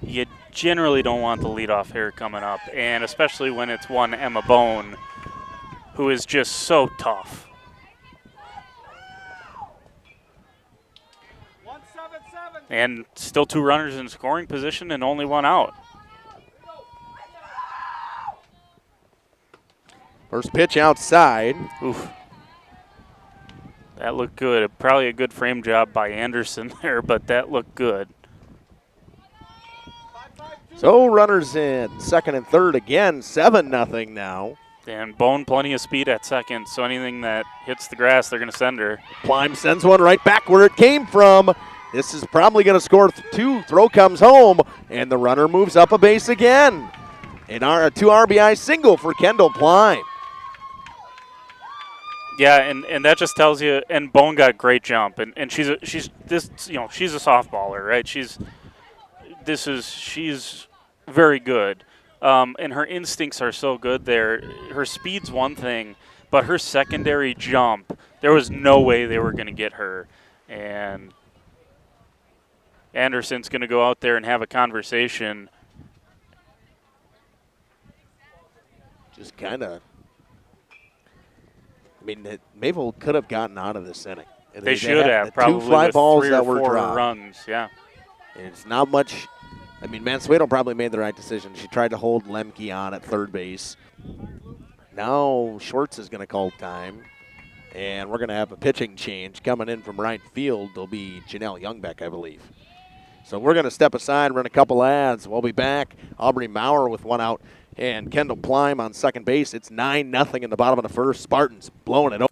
you generally don't want the leadoff hitter coming up, and especially when it's one Emma Bone, who is just so tough. And still 2 runners in scoring position and only 1 out. First pitch outside. Oof. That looked good. Probably a good frame job by Anderson there, but that looked good. So runners in second and third again, 7-0 now. And Bone plenty of speed at second, so anything that hits the grass, they're going to send her. Plime sends one right back where it came from. This is probably going to score 2. Throw comes home, and the runner moves up a base again. A 2 RBI single for Kendall Plime. Yeah, and that just tells you. And Bone got a great jump, and she's a softballer, right? She's very good, and her instincts are so good there. Her speed's one thing, but her secondary jump, there was no way they were going to get her, and Anderson's going to go out there and have a conversation. Just kind of. I mean, Mayville could have gotten out of this inning. They should have, probably 2 fly with balls 3 that or were 4 dropped. runs, yeah. It's not much. I mean, Mansueto probably made the right decision. She tried to hold Lemke on at third base. Now Schwartz is going to call time, and we're going to have a pitching change. Coming in from right field, there'll be Janelle Youngbeck, I believe. So we're going to step aside, run a couple ads. We'll be back. Aubrey Maurer with 1 out. And Kendall Plime on second base. It's 9-0 in the bottom of the first. Spartans blowing it up.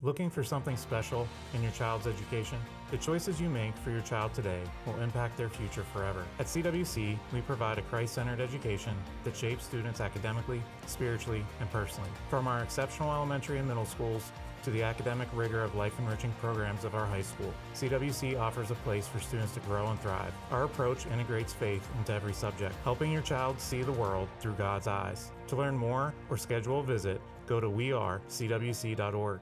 Looking for something special in your child's education? The choices you make for your child today will impact their future forever. At CWC, we provide a Christ-centered education that shapes students academically, spiritually, and personally. From our exceptional elementary and middle schools to the academic rigor of life-enriching programs of our high school, CWC offers a place for students to grow and thrive. Our approach integrates faith into every subject, helping your child see the world through God's eyes. To learn more or schedule a visit, go to wearecwc.org.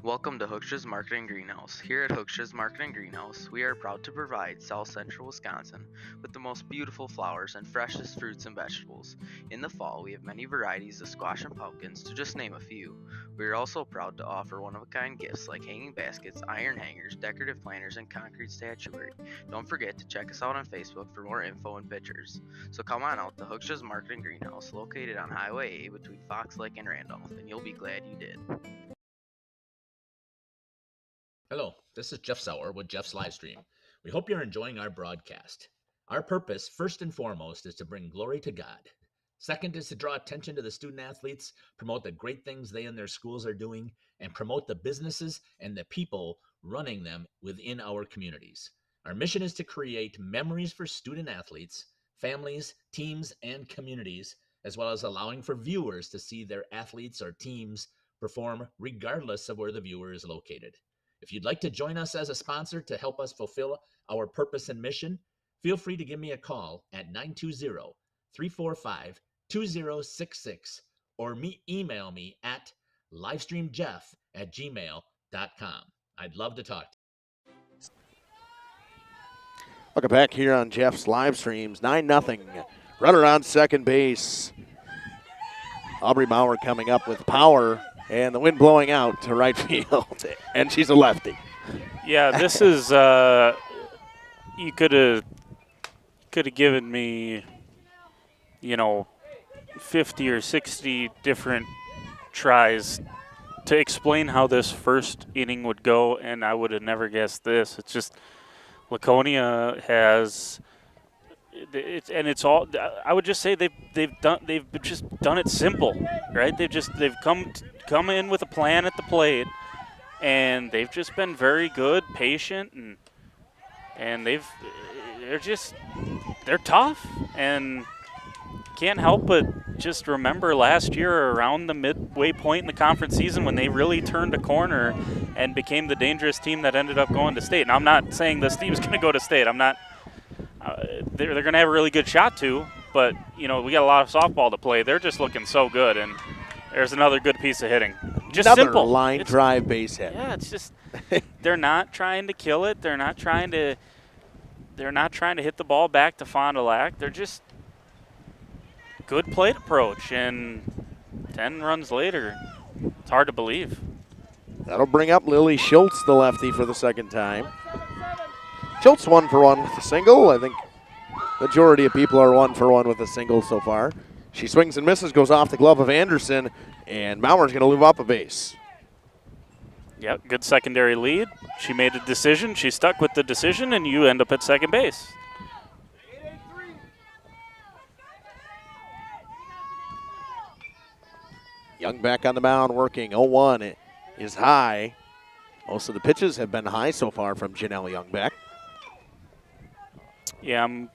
Welcome to Hooksha's Marketing Greenhouse. Here at Hooksha's Marketing Greenhouse, we are proud to provide South Central Wisconsin with the most beautiful flowers and freshest fruits and vegetables. In the fall, we have many varieties of squash and pumpkins, to just name a few. We are also proud to offer one-of-a-kind gifts like hanging baskets, iron hangers, decorative planters, and concrete statuary. Don't forget to check us out on Facebook for more info and pictures. So come on out to Hooksha's Marketing Greenhouse, located on Highway A between Fox Lake and Randolph, and you'll be glad you did. Hello, this is Jeff Sauer with Jeff's Livestream. We hope you're enjoying our broadcast. Our purpose, first and foremost, is to bring glory to God. Second is to draw attention to the student athletes, promote the great things they and their schools are doing, and promote the businesses and the people running them within our communities. Our mission is to create memories for student athletes, families, teams, and communities, as well as allowing for viewers to see their athletes or teams perform regardless of where the viewer is located. If you'd like to join us as a sponsor to help us fulfill our purpose and mission, feel free to give me a call at 920-345-2066 or email me at livestreamjeff@gmail.com. I'd love to talk to you. Welcome back here on Jeff's live streams. 9-0. Runner on second base. Aubrey Maurer coming up with power. And the wind blowing out to right field. And she's a lefty. Yeah, this is you could have given me, 50 or 60 different tries to explain how this first inning would go, and I would have never guessed this. It's just Laconia has it's all. I would just say they've just done it simple, right? They've come in with a plan at the plate, and they've just been very good, patient, and they're tough, and can't help but just remember last year around the midway point in the conference season when they really turned a corner and became the dangerous team that ended up going to state. And I'm not saying this team's going to go to state. I'm not. They're going to have a really good shot to, but we got a lot of softball to play. They're just looking so good, and there's another good piece of hitting. Just another simple line drive base hit. Yeah, it's just they're not trying to kill it. They're not trying to hit the ball back to Fond du Lac. They're just good plate approach, and 10 runs later, it's hard to believe. That'll bring up Lily Schultz, the lefty, for the second time. Schultz 1 for 1 with a single. I think majority of people are 1 for 1 with a single so far. She swings and misses, goes off the glove of Anderson, and Mauer's going to move up a base. Yep, good secondary lead. She made a decision. She stuck with the decision, and you end up at second base. Young back on the mound working. 0-1 is high. Most of the pitches have been high so far from Janelle Youngbeck. Yeah, I'm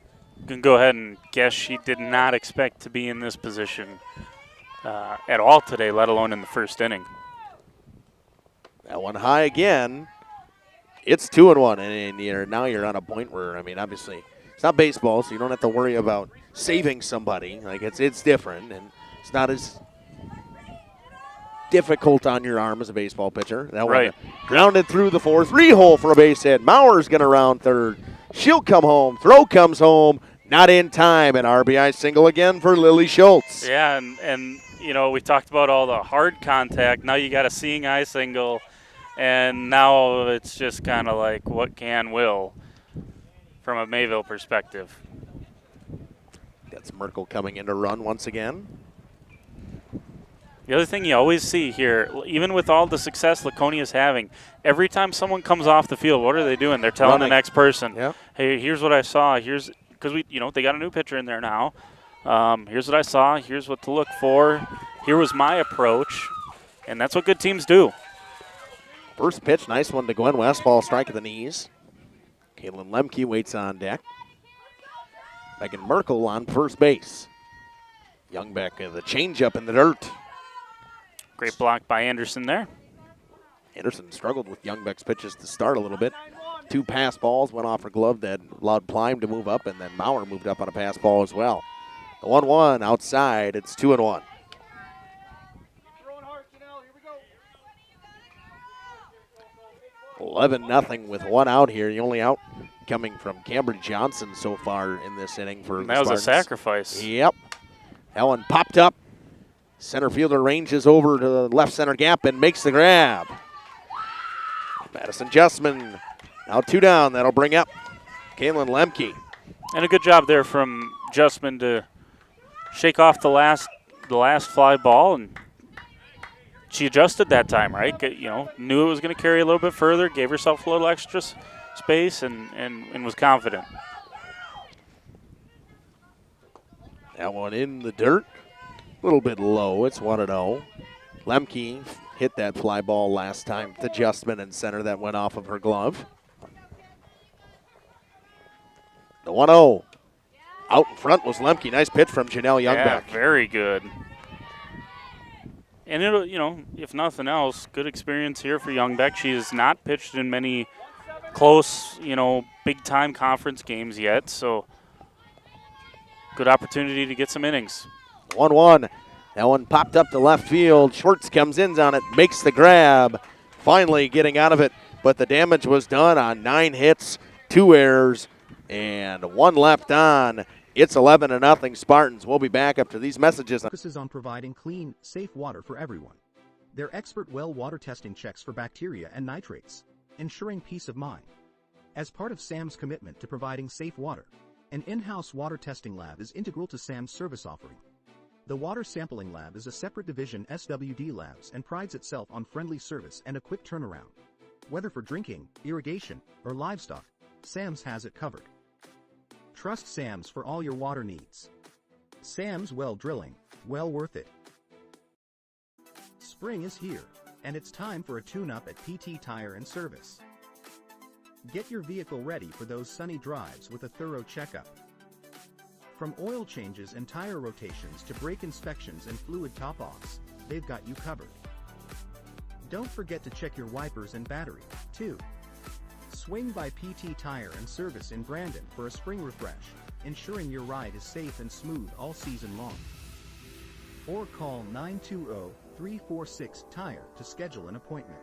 going to go ahead and guess she did not expect to be in this position at all today, let alone in the first inning. That one high again. It's 2-1, and now you're on a point where, I mean, obviously, it's not baseball, so you don't have to worry about saving somebody. Like, it's different, and it's not as difficult on your arm as a baseball pitcher. That one grounded through the 4-3 hole for a base hit. Mauer's going to round third. She'll come home. Throw comes home. Not in time. An RBI single again for Lily Schultz. Yeah, and you know, we talked about all the hard contact. Now you got a seeing eye single, and now it's just kind of like what can will from a Mayville perspective. That's Merkel coming in to run once again. The other thing you always see here, even with all the success Laconia is having, every time someone comes off the field, what are they doing? They're telling the next person, hey, here's what I saw. Here's because they got a new pitcher in there now. Here's what I saw. Here's what to look for. Here was my approach, and that's what good teams do. First pitch, nice one to Gwen West. Ball strike at the knees. Caitlin Lemke waits on deck. Megan Merkel on first base. Youngbeck, the changeup in the dirt. Great block by Anderson there. Anderson struggled with Youngbeck's pitches to start a little bit. 2 pass balls went off her glove that allowed Plime to move up, and then Mauer moved up on a pass ball as well. The 1-1 outside. It's 2-1. $11-0 with one out here. The only out coming from Cambridge Johnson so far in this inning for the That was Spartans. a sacrifice. Yep. That one popped up. Center fielder ranges over to the left center gap and makes the grab. Madison Justman now 2 down. That'll bring up Kaylin Lemke. And a good job there from Justman to shake off the last fly ball, and she adjusted that time, right? Knew it was going to carry a little bit further, gave herself a little extra space, and was confident. That one in the dirt. A little bit low. It's 1-0. Lemke hit that fly ball last time to Justman in center that went off of her glove. The 1-0. Out in front was Lemke. Nice pitch from Janelle Youngbeck. Yeah, very good. And it'll, if nothing else, good experience here for Youngbeck. She has not pitched in many close, big-time conference games yet, so good opportunity to get some innings. 1-1. That one popped up to left field. Schwartz comes in on it, makes the grab, finally getting out of it. But the damage was done on 9 hits, 2 errors, and 1 left on. It's 11-0 Spartans. We'll be back after these messages. Focuses on providing clean, safe water for everyone. Their expert well water testing checks for bacteria and nitrates, ensuring peace of mind. As part of SAM's commitment to providing safe water, an in-house water testing lab is integral to SAM's service offering. The Water Sampling Lab is a separate division SWD Labs and prides itself on friendly service and a quick turnaround. Whether for drinking, irrigation, or livestock, SAM's has it covered. Trust SAM's for all your water needs. SAM's Well Drilling, well worth it. Spring is here, and it's time for a tune-up at PT Tire and Service. Get your vehicle ready for those sunny drives with a thorough checkup. From oil changes and tire rotations to brake inspections and fluid top-offs, they've got you covered. Don't forget to check your wipers and battery, too. Swing by PT Tire and Service in Brandon for a spring refresh, ensuring your ride is safe and smooth all season long. Or call 920-346-TIRE to schedule an appointment.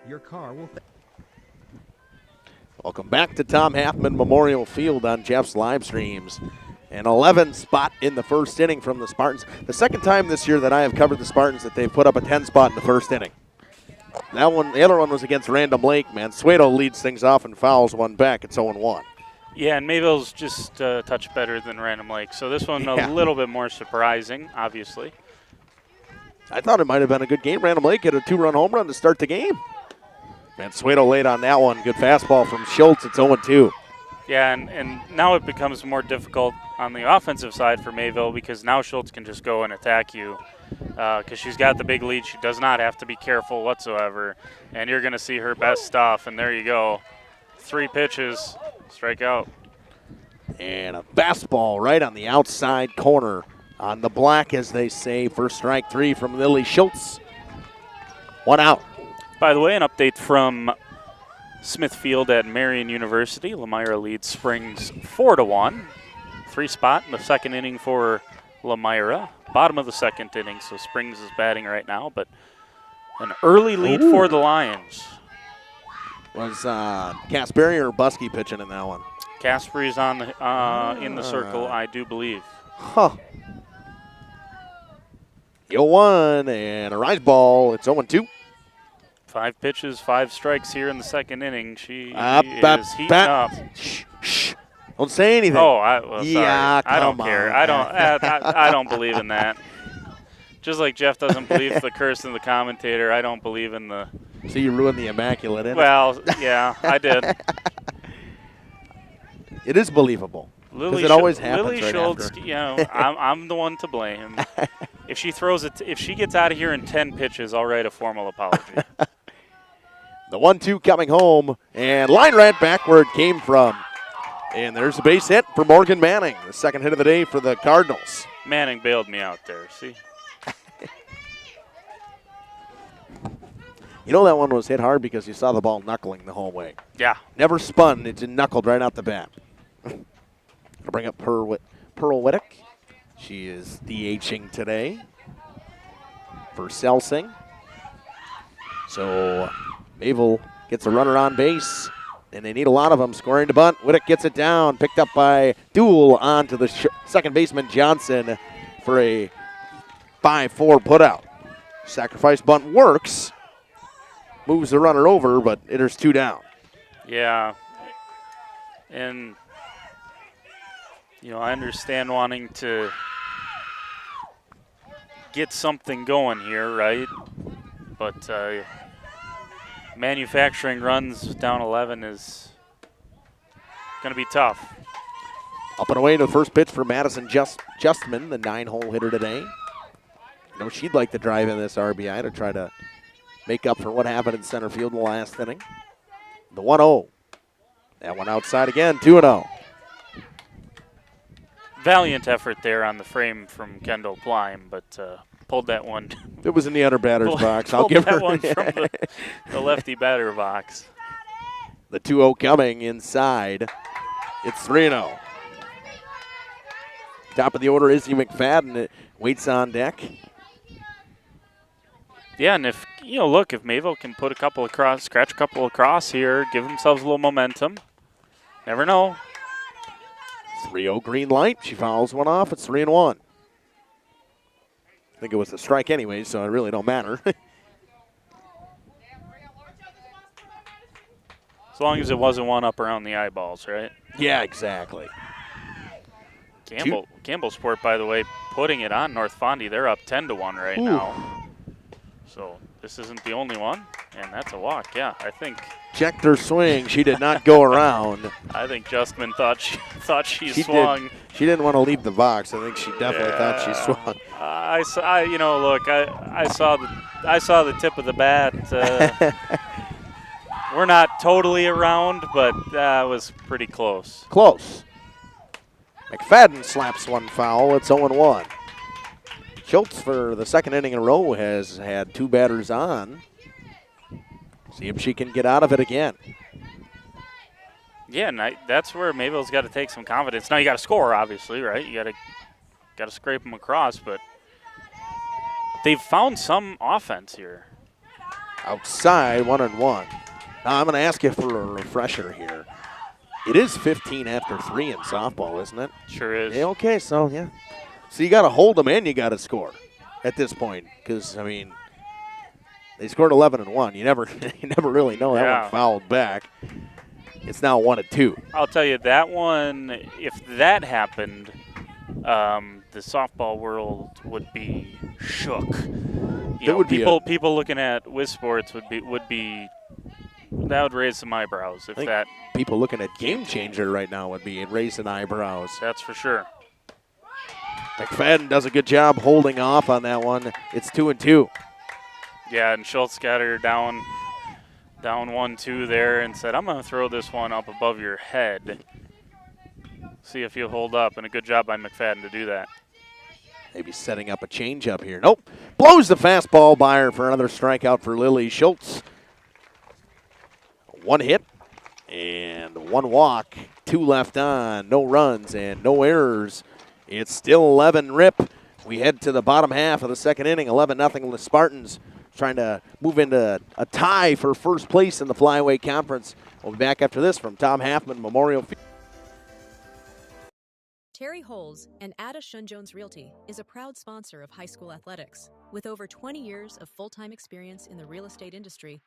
Your car will... Welcome back to Tom Halfman Memorial Field on Jeff's live streams. An 11 spot in the first inning from the Spartans. The second time this year that I have covered the Spartans that they've put up a 10 spot in the first inning. The other one was against Random Lake, man. Suedo leads things off and fouls one back. It's 0-1. Yeah, and Mayville's just a touch better than Random Lake. So this one Yeah. a little bit more surprising, obviously. I thought it might have been a good game. Random Lake hit a 2-run home run to start the game. Mansueto late on that one. Good fastball from Schultz. It's 0-2. Yeah, and now it becomes more difficult on the offensive side for Mayville because now Schultz can just go and attack you because she's got the big lead. She does not have to be careful whatsoever, and you're going to see her best stuff, and there you go. 3 pitches, strike out. And a fastball right on the outside corner on the black, as they say. First strike 3 from Lily Schultz. 1 out. By the way, an update from Smithfield at Marion University. Lemira leads Springs 4-1. 3 spot in the second inning for Lemira. Bottom of the second inning, so Springs is batting right now, but an early lead for the Lions. Was Casperi or Buskey pitching in that one? Casperi's on the in the circle, I do believe. Huh. 0-1 and a rise ball. It's 0-2. 5 pitches, 5 strikes here in the second inning. She Up, is heating up. Shh. Don't say anything. Oh, sorry. Yeah, I don't come care. on. I don't believe in that. Just like Jeff doesn't believe the curse in the commentator, I don't believe in the. So you ruined the immaculate inning. Well, yeah, I did. It is believable. Lily it always happens Lily right Schultz, after. you know, I'm the one to blame. If she throws it, if she gets out of here in 10 pitches, I'll write a formal apology. The 1-2 coming home, and line right back where it came from. And there's a base hit for Morgan Manning, the second hit of the day for the Cardinals. Manning bailed me out there, see? You know that one was hit hard because you saw the ball knuckling the whole way. Yeah. Never spun. It just knuckled right out the bat. I'll bring up Pearl Wittick. She is DHing today for Selsing. So Mayville gets a runner on base, and they need a lot of them. Scoring to bunt. Wittick gets it down. Picked up by Duel onto the second baseman Johnson for a 5-4 putout. Sacrifice bunt works. Moves the runner over, but there's 2 down. Yeah. And, you know, I understand wanting to get something going here, right? But manufacturing runs down 11 is going to be tough. Up and away to the first pitch for Madison Justman, the 9-hole hitter today. You know, she'd like to drive in this RBI to try to make up for what happened in center field in the last inning. The 1-0. That one outside again, 2-0. Valiant effort there on the frame from Kendall Plime, but pulled that one. It was in the other batter's box. I'll give her that one from the lefty batter box. The 2-0 coming inside. It's 3-0. Top of the order, Izzy McFadden waits on deck. Yeah, and if, you know, look, if Mayville can put a couple across, scratch a couple across here, give themselves a little momentum, never know. 3-0 green light. She fouls one off. It's 3-1. I think it was a strike anyway, so it really don't matter. As long as it wasn't one up around the eyeballs, right? Yeah, exactly. Campbell Sport, by the way, putting it on North Fondy. They're up 10-1 right now. So this isn't the only one, and that's a walk. Yeah, I think. Checked her swing. She did not go around. I think Justman thought she swung. She didn't want to leave the box. I think she definitely thought she swung. I saw the tip of the bat. We're not totally around, but that was pretty close. Close. McFadden slaps one foul. It's 0-1. Schultz, for the second inning in a row, has had 2 batters on. See if she can get out of it again. Yeah, and that's where Mayville's got to take some confidence. Now you got to score, obviously, right? You got to scrape them across, but they've found some offense here. Outside, 1-1. Now I'm going to ask you for a refresher here. It is 15 after 3 in softball, isn't it? Sure is. Yeah, okay, so yeah. So you got to hold them and you got to score at this point, because I mean, they scored 11-1. You never really know that one fouled back. It's now 1-2. I'll tell you, that one, if that happened, the softball world would be shook. People looking at Wiz Sports would be that would raise some eyebrows if that. People looking at Game Changer right now would be raising eyebrows. That's for sure. McFadden does a good job holding off on that one. It's 2-2. Yeah, and Schultz got her down 1-2 there and said, I'm going to throw this one up above your head. See if you'll hold up, and a good job by McFadden to do that. Maybe setting up a changeup here. Nope. Blows the fastball by her for another strikeout for Lily Schultz. 1 hit and 1 walk. 2 left on. No runs and no errors. It's still 11 rip. We head to the bottom half of the second inning. 11-0 the Spartans trying to move into a tie for first place in the Flyweight Conference. We'll be back after this from Tom Halfman Memorial Field. Terry Holes and Ada Shun-Jones Realty is a proud sponsor of high school athletics. With over 20 years of full-time experience in the real estate industry,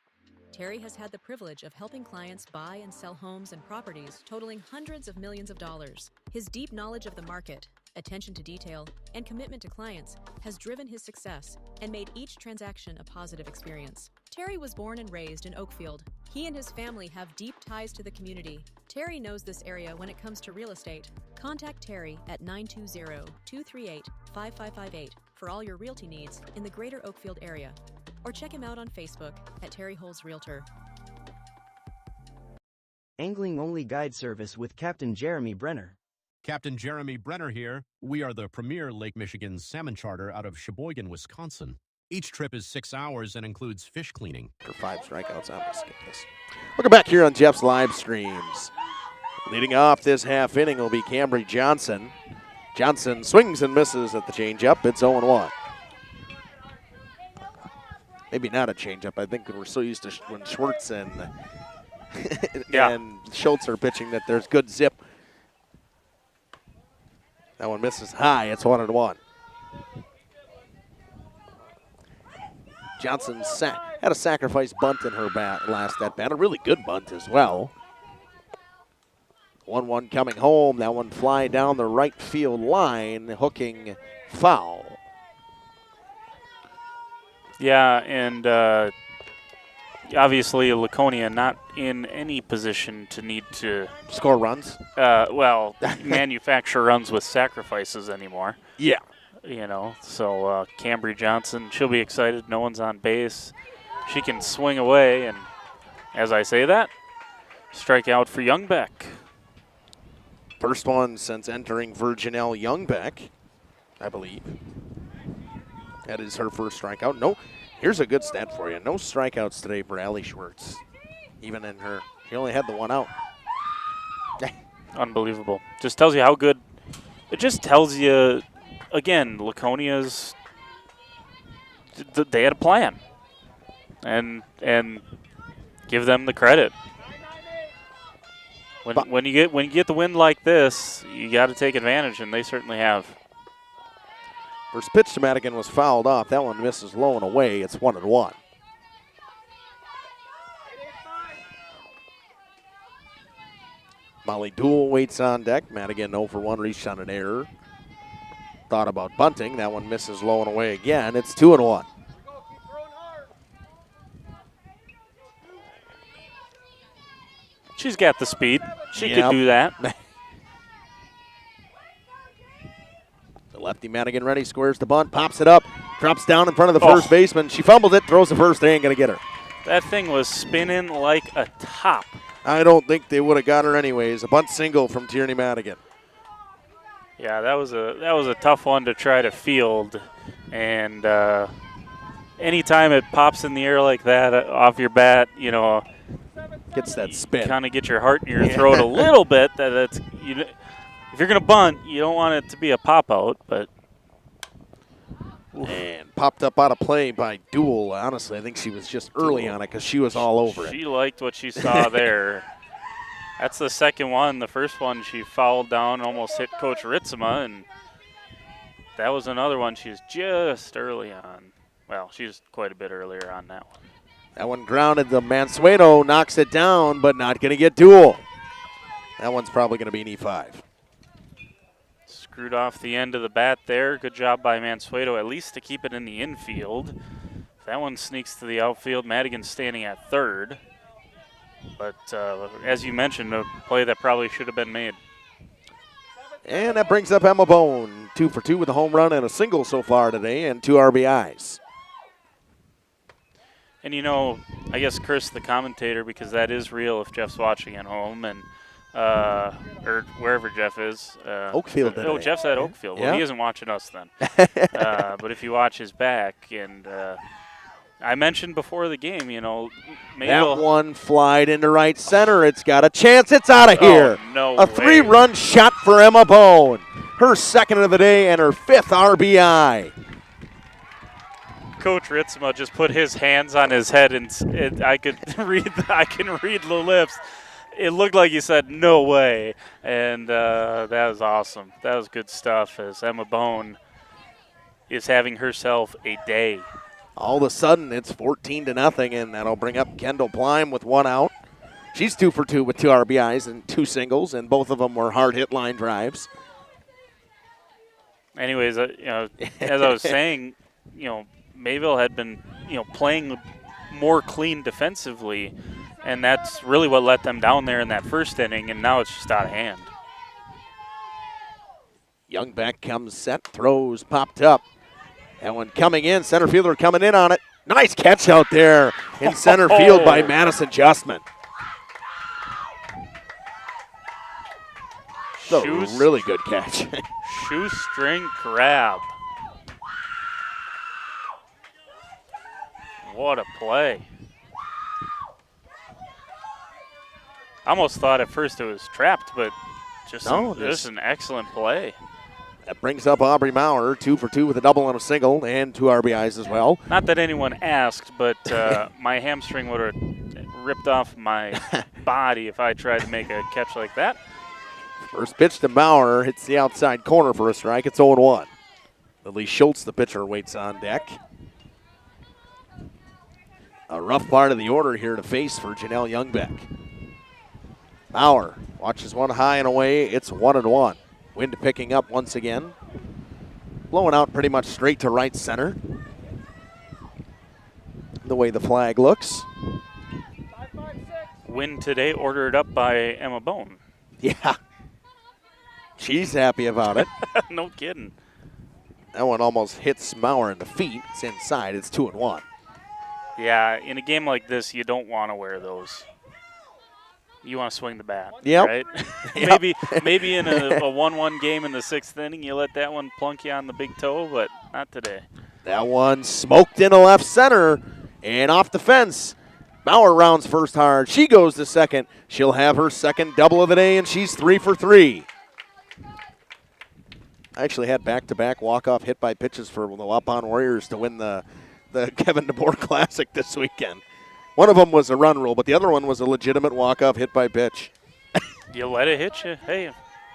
Terry has had the privilege of helping clients buy and sell homes and properties totaling hundreds of millions of dollars. His deep knowledge of the market, attention to detail, and commitment to clients has driven his success and made each transaction a positive experience. Terry was born and raised in Oakfield. He and his family have deep ties to the community. Terry knows this area when it comes to real estate. Contact Terry at 920-238-5558 for all your realty needs in the greater Oakfield area. Or check him out on Facebook at Terry Holes Realtor. Angling-only guide service with Captain Jeremy Brenner. Captain Jeremy Brenner here. We are the premier Lake Michigan salmon charter out of Sheboygan, Wisconsin. Each trip is 6 hours and includes fish cleaning. For 5 strikeouts, I'm going to skip this. Welcome back here on Jeff's live streams. Leading off this half inning will be Cambry Johnson. Johnson swings and misses at the changeup. It's 0-1. Maybe not a changeup. I think we're so used to when Schwartz and Schultz are pitching that there's good zip. That one misses high. It's 1-1. Johnson had a sacrifice bunt in her last at bat. A really good bunt as well. 1-1 coming home. That one fly down the right field line, hooking foul. Yeah, and obviously Laconia not in any position to need to score runs. Manufacture runs with sacrifices anymore. Yeah. You know, so Cambry Johnson, she'll be excited. No one's on base. She can swing away, and as I say that, strike out for Youngbeck. First one since entering Virginelle Youngbeck, I believe. That is her first strikeout. No, here's a good stat for you. No strikeouts today for Allie Schwartz. Even in her, she only had the one out. Unbelievable. Just tells you how good. It just tells you, again, Laconia's. They had a plan, and give them the credit. When you get the win like this, you got to take advantage, and they certainly have. First pitch to Madigan was fouled off. That one misses low and away. It's 1-1. Molly Dool waits on deck. Madigan 0 for 1, reached on an error. Thought about bunting. That one misses low and away again. It's 2-1. She's got the speed. She could do that. The lefty Madigan ready, squares the bunt, pops it up, drops down in front of the first baseman. She fumbled it, throws the first. They ain't going to get her. That thing was spinning like a top. I don't think they would have got her anyways. A bunt single from Tierney Madigan. Yeah, that was a tough one to try to field, and anytime it pops in the air like that off your bat, you know, gets that spin. Kind of get your heart in your throat a little bit. If you're going to bunt, you don't want it to be a pop out, but. And popped up out of play by Dool. Honestly, I think she was just early on it because she was all over it. She liked what she saw there. That's the second one. The first one she fouled down, almost hit Coach Ritzema, and that was another one she was just early on. Well, she's quite a bit earlier on that one. That one grounded. The Mansueto knocks it down, but not going to get Dool. That one's probably going to be an E5. Screwed off the end of the bat there. Good job by Mansueto, at least to keep it in the infield. That one sneaks to the outfield. Madigan's standing at third. But as you mentioned, a play that probably should have been made. And that brings up Emma Bone, 2 for 2 with a home run and a single so far today, and 2 RBIs. And, you know, I guess Chris, the commentator, because that is real if Jeff's watching at home, and or wherever Jeff is. Oakfield today. Oh, Jeff's at Oakfield. Well, yeah. he isn't watching us then. But if he watches back, and I mentioned before the game, you know, Mayville. That one flied into right center. It's got a chance. It's out of here. Oh, no a way. 3-run shot for Emma Bone. Her second of the day and her 5th RBI. Coach Ritzma just put his hands on his head, and I could read. I can read the lips. It looked like he said, "No way," and that was awesome. That was good stuff. As Emma Bone is having herself a day. All of a sudden, it's 14-0, and that'll bring up Kendall Plime with 1 out. She's 2 for 2 with 2 RBIs and 2 singles, and both of them were hard-hit line drives. Anyways, you know, as I was saying, you know, Mayville had been, you know, playing more clean defensively, and that's really what let them down there in that first inning, and now it's just out of hand. Youngbeck comes set, throws, popped up. That one coming in, center fielder coming in on it. Nice catch out there in center field by Madison Justman. A really good catch. Shoestring crab. What a play. I almost thought at first it was trapped, but just an excellent play. That brings up Aubrey Maurer, 2 for 2 with a double and a single and 2 RBIs as well. Not that anyone asked, but my hamstring would have ripped off my body if I tried to make a catch like that. First pitch to Maurer, hits the outside corner for a strike. It's 0-1. Lily Schultz, the pitcher, waits on deck. A rough part of the order here to face for Janelle Youngbeck. Maurer watches one high and away. It's 1-1. Wind picking up once again. Blowing out pretty much straight to right center. The way the flag looks. Wind today ordered up by Emma Bone. Yeah. She's happy about it. No kidding. That one almost hits Maurer in the feet. It's inside. It's 2-1. Yeah, in a game like this, you don't want to wear those. You want to swing the bat, yep. right? Yep. Maybe in a 1-1 game in the 6th inning, you let that one plunk you on the big toe, but not today. That one smoked into left center and off the fence. Maurer rounds first hard. She goes to second. She'll have her second double of the day, and she's 3 for 3. I actually had back-to-back walk-off hit-by pitches for the Waupun Warriors to win the Kevin DeBoer Classic this weekend. One of them was a run rule, but the other one was a legitimate walk-off hit-by-pitch. You let it hit you. Hey,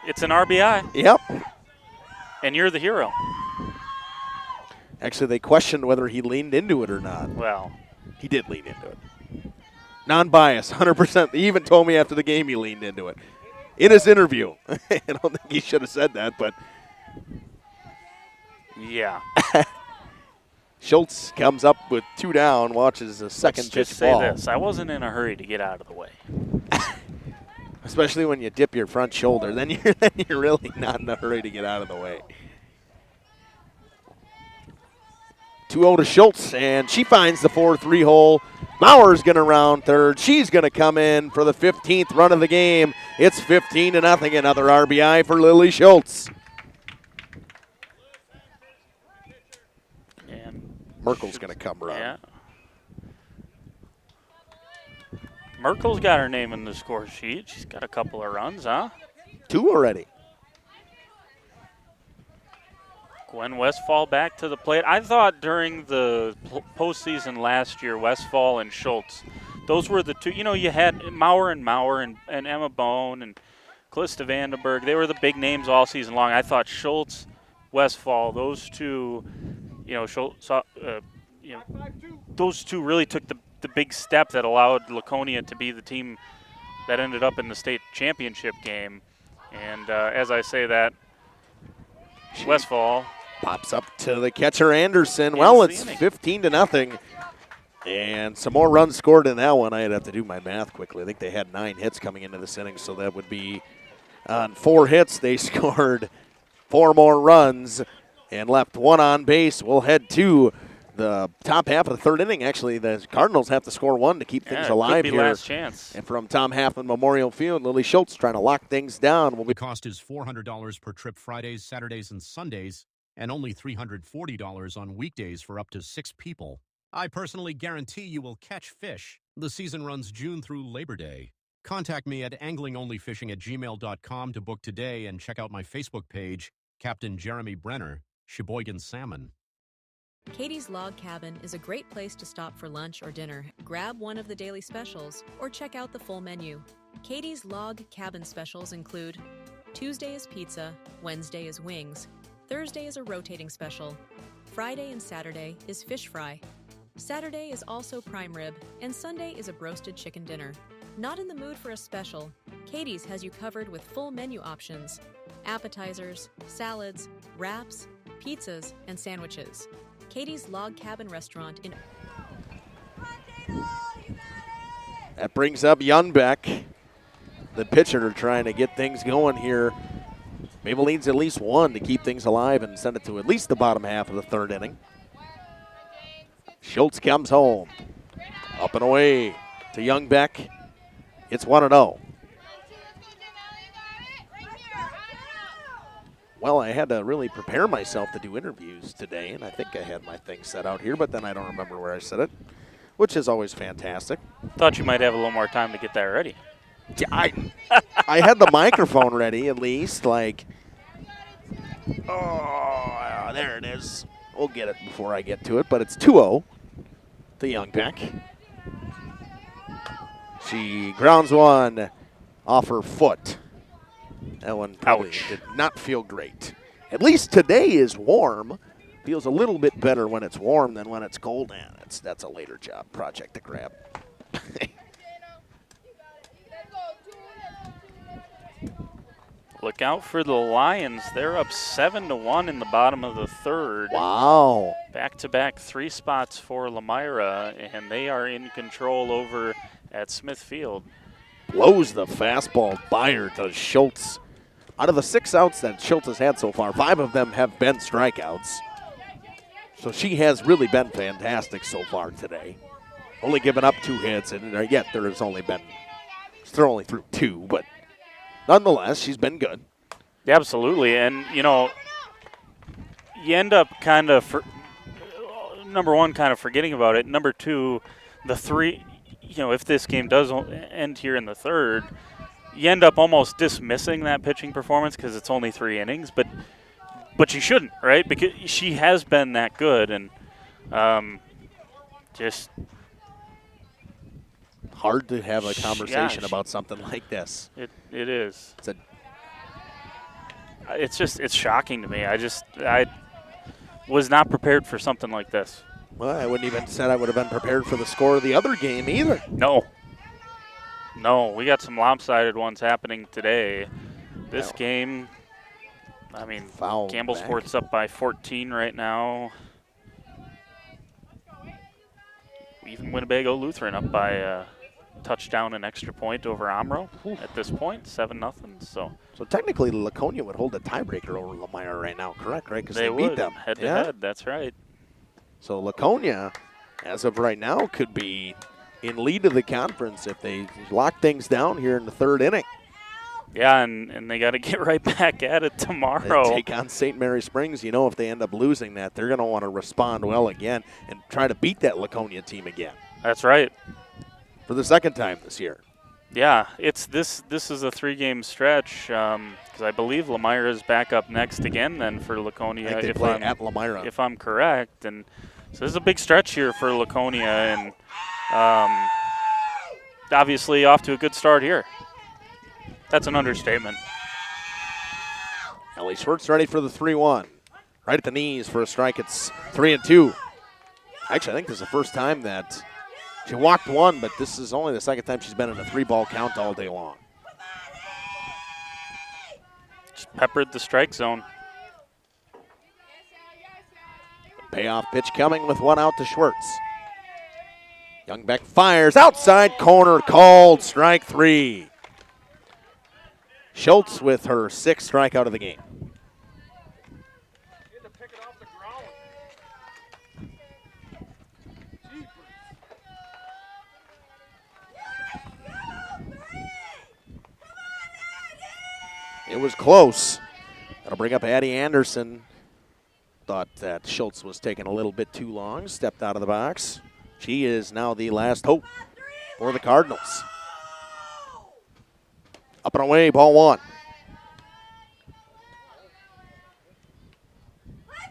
it's an RBI. Yep. And you're the hero. Actually, they questioned whether he leaned into it or not. Well. He did lean into it. Non-biased, 100%. He even told me after the game he leaned into it. In his interview. I don't think he should have said that, but. Yeah. Schultz comes up with 2 down, watches a second pitch ball. Let's just say this. I wasn't in a hurry to get out of the way. Especially when you dip your front shoulder. Then you're really not in a hurry to get out of the way. 2-0 to Schultz, and she finds the 4-3 hole. Maurer's going to round third. She's going to come in for the 15th run of the game. It's 15-0. Another RBI for Lily Schultz. Merkel's going to come run. Yeah. Merkel's got her name in the score sheet. She's got a couple of runs, huh? 2 already. Gwen Westfall back to the plate. I thought during the postseason last year, Westfall and Schultz, those were the two. You know, you had Maurer and Emma Bone and Callista Vandenberg. They were the big names all season long. I thought Schultz, Westfall, those two. You know, Schultz, those two really took the big step that allowed Laconia to be the team that ended up in the state championship game. And as I say that, Westfall pops up to the catcher Anderson. Well, it's 15-0. And some more runs scored in that one. I'd have to do my math quickly. I think they had 9 hits coming into this inning, so that would be on 4 hits. They scored 4 more runs and left 1 on base. We'll head to the top half of the 3rd inning. Actually, the Cardinals have to score 1 to keep things alive could be here. Last chance. And from Tom Halfman Memorial Field, Lily Schultz trying to lock things down. The cost is $400 per trip Fridays, Saturdays, and Sundays, and only $340 on weekdays for up to 6 people. I personally guarantee you will catch fish. The season runs June through Labor Day. Contact me at anglingonlyfishing@gmail.com to book today and check out my Facebook page, Captain Jeremy Brenner, Sheboygan Salmon. Katie's Log Cabin is a great place to stop for lunch or dinner. Grab one of the daily specials or check out the full menu. Katie's Log Cabin specials include Tuesday is pizza, Wednesday is wings, Thursday is a rotating special, Friday and Saturday is fish fry. Saturday is also prime rib, and Sunday is a broasted chicken dinner. Not in the mood for a special? Katie's has you covered with full menu options, appetizers, salads, wraps, pizzas, and sandwiches. Katie's Log Cabin Restaurant in... That brings up Yunbeck, the pitcher, trying to get things going here. Mayville needs at least 1 to keep things alive and send it to at least the bottom half of the 3rd inning. Schultz comes home. Up and away to Youngbeck. It's 1-0. Well, I had to really prepare myself to do interviews today, and I think I had my thing set out here, but then I don't remember where I said it, which is always fantastic. Thought you might have a little more time to get that ready. I had the microphone ready at least. Like, oh, there it is. We'll get it before I get to it, but it's 2-0 to Youngbeck. She grounds one off her foot. That one probably did not feel great. At least today is warm. Feels a little bit better when it's warm than when it's cold. And that's a later job project to grab. Look out for the Lions. They're up 7-1 in the bottom of the 3rd. Wow. Back-to-back 3 spots for Lamira, and they are in control over at Smith Field. Blows the fastball by her to Schultz. Out of the 6 outs that Schultz has had so far, 5 of them have been strikeouts. So she has really been fantastic so far today. Only given up 2 hits, and yet they're only through 2, but nonetheless, she's been good. Yeah, absolutely. And, you know, you end up kind of, number one, kind of forgetting about it. Number 2, the 3, you know, if this game does end here in the 3rd, you end up almost dismissing that pitching performance because it's only 3 innings. But you shouldn't, right? Because she has been that good. And just hard to have a conversation about something like this. It is. It's shocking to me. I was not prepared for something like this. Well, I wouldn't even said I would have been prepared for the score of the other game either. No, we got some lopsided ones happening today. This game, I mean, Campbellsport's up by 14 right now. Even Winnebago Lutheran up by a touchdown and extra point over Omro at this point, 7-0. So technically, Laconia would hold a tiebreaker over Lamira right now, correct? Right? Because they beat them head-to-head. That's right. So Laconia, as of right now, could be in lead of the conference if they lock things down here in the 3rd inning. Yeah, and they got to get right back at it tomorrow. They take on St. Mary Springs. You know, if they end up losing that, they're going to want to respond well again and try to beat that Laconia team again. That's right. For the 2nd time this year. Yeah, this is a 3-game stretch because I believe Lamira is back up next again then for Laconia. I think they play at Lamira. If I'm correct. And so this is a big stretch here for Laconia, and obviously off to a good start here. That's an understatement. Ellie Schwartz ready for the 3-1. Right at the knees for a strike. It's 3-2. Actually, I think this is the first time that She walked one, but this is only the second time she's been in a 3-ball count all day long. Just peppered the strike zone. Payoff pitch coming with one out to Schwartz. Youngbeck fires outside corner, called strike 3. Schultz with her 6th strikeout of the game. It was close. That'll bring up Addie Anderson. Thought that Schultz was taking a little bit too long, stepped out of the box. She is now the last hope for the Cardinals. Up and away, ball 1.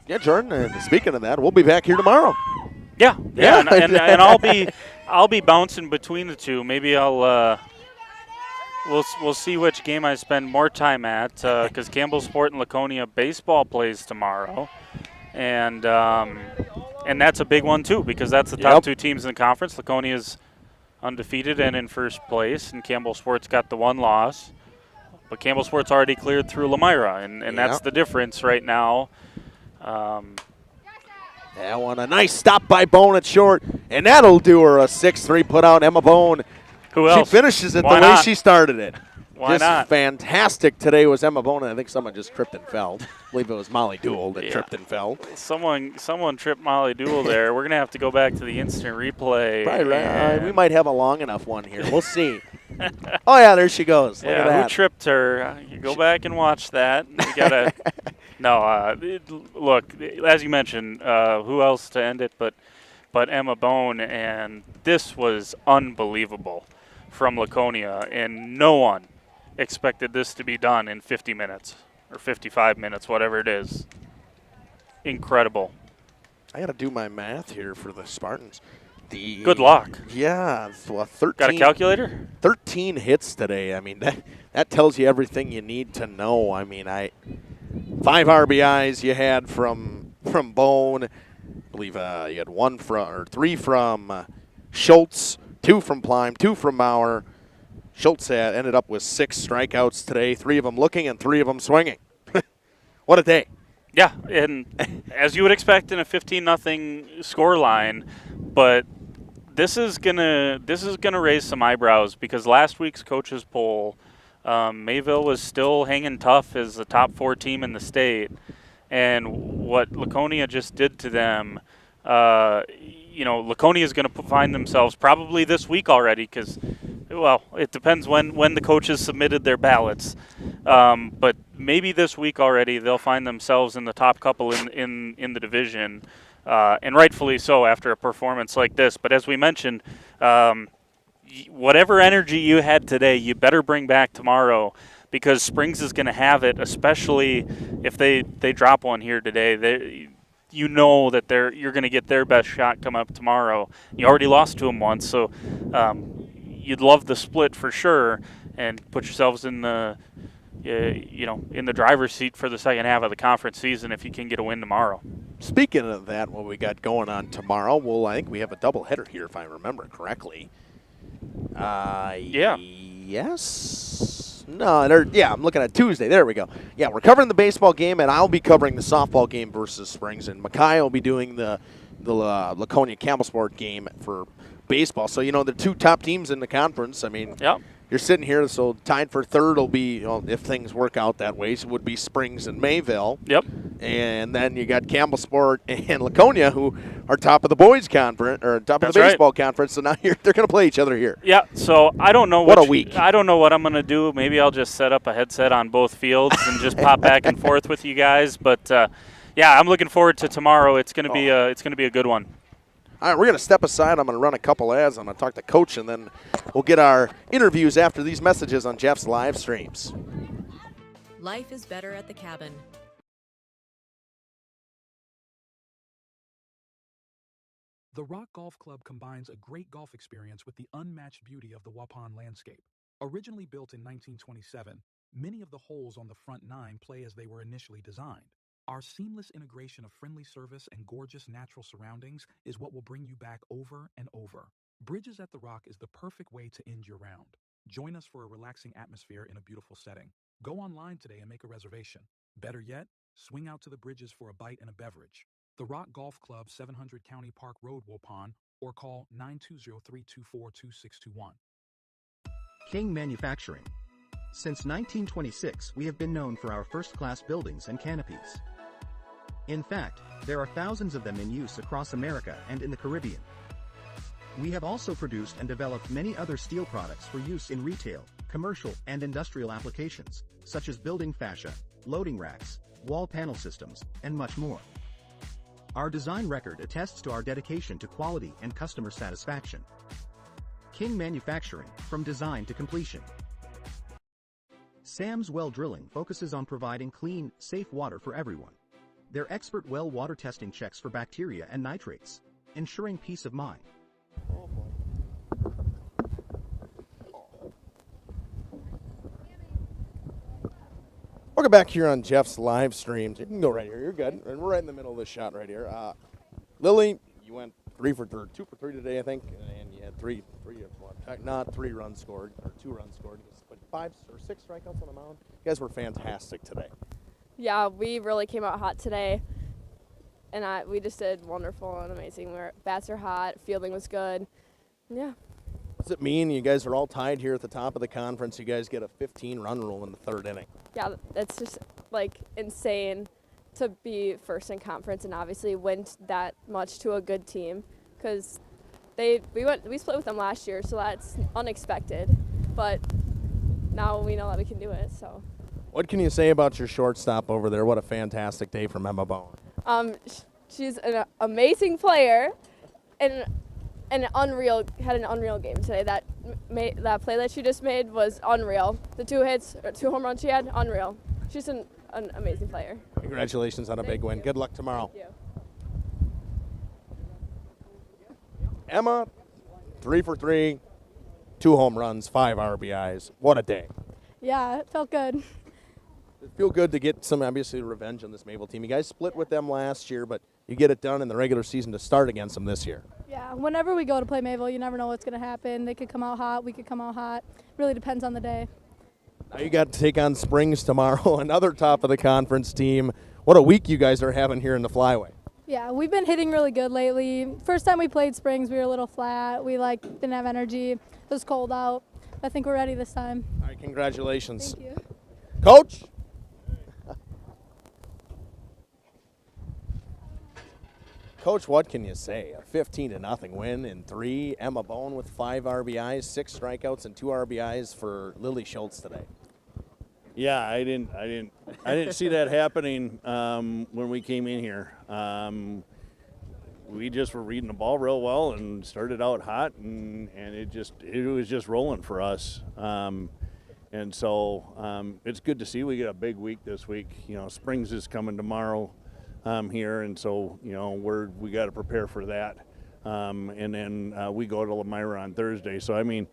Yeah, Jordan, and speaking of that, we'll be back here tomorrow. Yeah, and I'll be bouncing between the two. Maybe I'll we'll see which game I spend more time at because Campbellsport and Laconia baseball plays tomorrow, and that's a big one too because that's the top 2 teams in the conference. Laconia's undefeated and in first place, and Campbellsport's got the 1 loss, but Campbellsport's already cleared through Lamira, and that's the difference right now. That one, a nice stop by Bone at short, and that'll do her a 6-3 put out. Emma Bone. Who else? She finishes it Why the not? way she started it. Why just not? Fantastic today was Emma Bone. I think someone just tripped and fell. I believe it was Molly Duell that tripped and fell. Someone tripped Molly Duell there. We're going to have to go back to the instant replay. Right. We might have a long enough one here. We'll see. Oh, yeah, there she goes. Look at that. Who tripped her? You go back and watch that. You got to – no, look, as you mentioned, who else to end it but Emma Bone, and this was unbelievable from Laconia, and no one expected this to be done in 50 minutes or 55 minutes, whatever it is. Incredible. I got to do my math here for the Spartans. Good luck. Yeah, well, 13. Got a calculator? 13 hits today. I mean, that tells you everything you need to know. I mean, 5 RBIs you had from Bone. I believe you had 3 from Schultz, 2 from Pleim, 2 from Maurer. Schultz ended up with 6 strikeouts today, 3 of them looking and 3 of them swinging. What a day. Yeah, and as you would expect in a 15-0 score line, but this is gonna raise some eyebrows because last week's coaches poll, Mayville was still hanging tough as the top 4 team in the state, and what Laconia just did to them, Laconia is going to find themselves probably this week already because, well, it depends when the coaches submitted their ballots, but maybe this week already they'll find themselves in the top couple in the division. And rightfully so after a performance like this. But as we mentioned, whatever energy you had today, you better bring back tomorrow because Springs is going to have it, especially if they drop one here today. You know that you're going to get their best shot come up tomorrow. You already lost to them once, so you'd love the split for sure and put yourselves in the in the driver's seat for the second half of the conference season if you can get a win tomorrow. Speaking of that, what we got going on tomorrow, I think we have a doubleheader here if I remember correctly. Yeah. Yes. No, I'm looking at Tuesday. There we go. Yeah, we're covering the baseball game, and I'll be covering the softball game versus Springs, and Mackay will be doing the Laconia Campbellsport game for baseball. So, the 2 top teams in the conference, I mean, you're sitting here, so tied for third will be, if things work out that way, so would be Springs and Mayville. Yep. And then you got Campbellsport and Laconia, who are top of the boys' conference, or top of the baseball conference, so now they're going to play each other here. Yeah, so I don't know what a week. I don't know what I'm going to do. Maybe I'll just set up a headset on both fields and just pop back and forth with you guys. But, I'm looking forward to tomorrow. It's going to be a good one. All right, we're going to step aside. I'm going to run a couple ads. I'm going to talk to Coach, and then we'll get our interviews after these messages on Jeff's live streams. Life is better at the cabin. The Rock Golf Club combines a great golf experience with the unmatched beauty of the Waupun landscape. Originally built in 1927, many of the holes on the front 9 play as they were initially designed. Our seamless integration of friendly service and gorgeous natural surroundings is what will bring you back over and over. Bridges at the Rock is the perfect way to end your round. Join us for a relaxing atmosphere in a beautiful setting. Go online today and make a reservation. Better yet, swing out to the Bridges for a bite and a beverage. The Rock Golf Club, 700 County Park Road, Waupun, or call 920-324-2621. King Manufacturing. Since 1926, we have been known for our first-class buildings and canopies. In fact, there are thousands of them in use across America and in the Caribbean. We have also produced and developed many other steel products for use in retail, commercial, and industrial applications, such as building fascia, loading racks, wall panel systems, and much more. Our design record attests to our dedication to quality and customer satisfaction. King Manufacturing, from design to completion. Sam's Well Drilling focuses on providing clean, safe water for everyone. Their expert well water testing checks for bacteria and nitrates, ensuring peace of mind. Welcome back here on Jeff's live streams. You can go right here. You're good. And we're right in the middle of this shot right here. Lily, you went 2 for 3 today, I think, and you had three runs scored, or 2 runs scored, but 5 or 6 strikeouts on the mound. You guys were fantastic today. Yeah, we really came out hot today, and we just did wonderful and amazing. Bats are hot, fielding was good. Yeah. Does it mean you guys are all tied here at the top of the conference? You guys get a 15-run rule in the 3rd inning. Yeah, it's just like insane to be first in conference and obviously win that much to a good team, because we split with them last year, so that's unexpected. But now we know that we can do it. So. What can you say about your shortstop over there? What a fantastic day from Emma Bone. She's an amazing player, and had an unreal game today. That play that she just made was unreal. The 2 hits, or 2 home runs she had, unreal. She's an amazing player. Congratulations on a big win. Good luck tomorrow. Thank you. Emma, 3 for 3, 2 home runs, 5 RBIs. What a day. Yeah, it felt good. It feel good to get some, obviously, revenge on this Mayville team. You guys split with them last year, but you get it done in the regular season to start against them this year. Yeah, whenever we go to play Mayville, you never know what's going to happen. They could come out hot, we could come out hot. Really depends on the day. Now you got to take on Springs tomorrow, another top of the conference team. What a week you guys are having here in the Flyway. Yeah, we've been hitting really good lately. First time we played Springs, we were a little flat. We didn't have energy. It was cold out. I think we're ready this time. All right, congratulations. Thank you. Coach? Coach, what can you say? A 15-0 win in 3. Emma Bone with 5 RBIs, 6 strikeouts, and 2 RBIs for Lily Schultz today. Yeah, I didn't see that happening when we came in here. We just were reading the ball real well and started out hot, and it was just rolling for us. And so it's good to see we get a big week this week. Springs is coming tomorrow here, and so we got to prepare for that. And then we go to Elmira on Thursday. So I mean,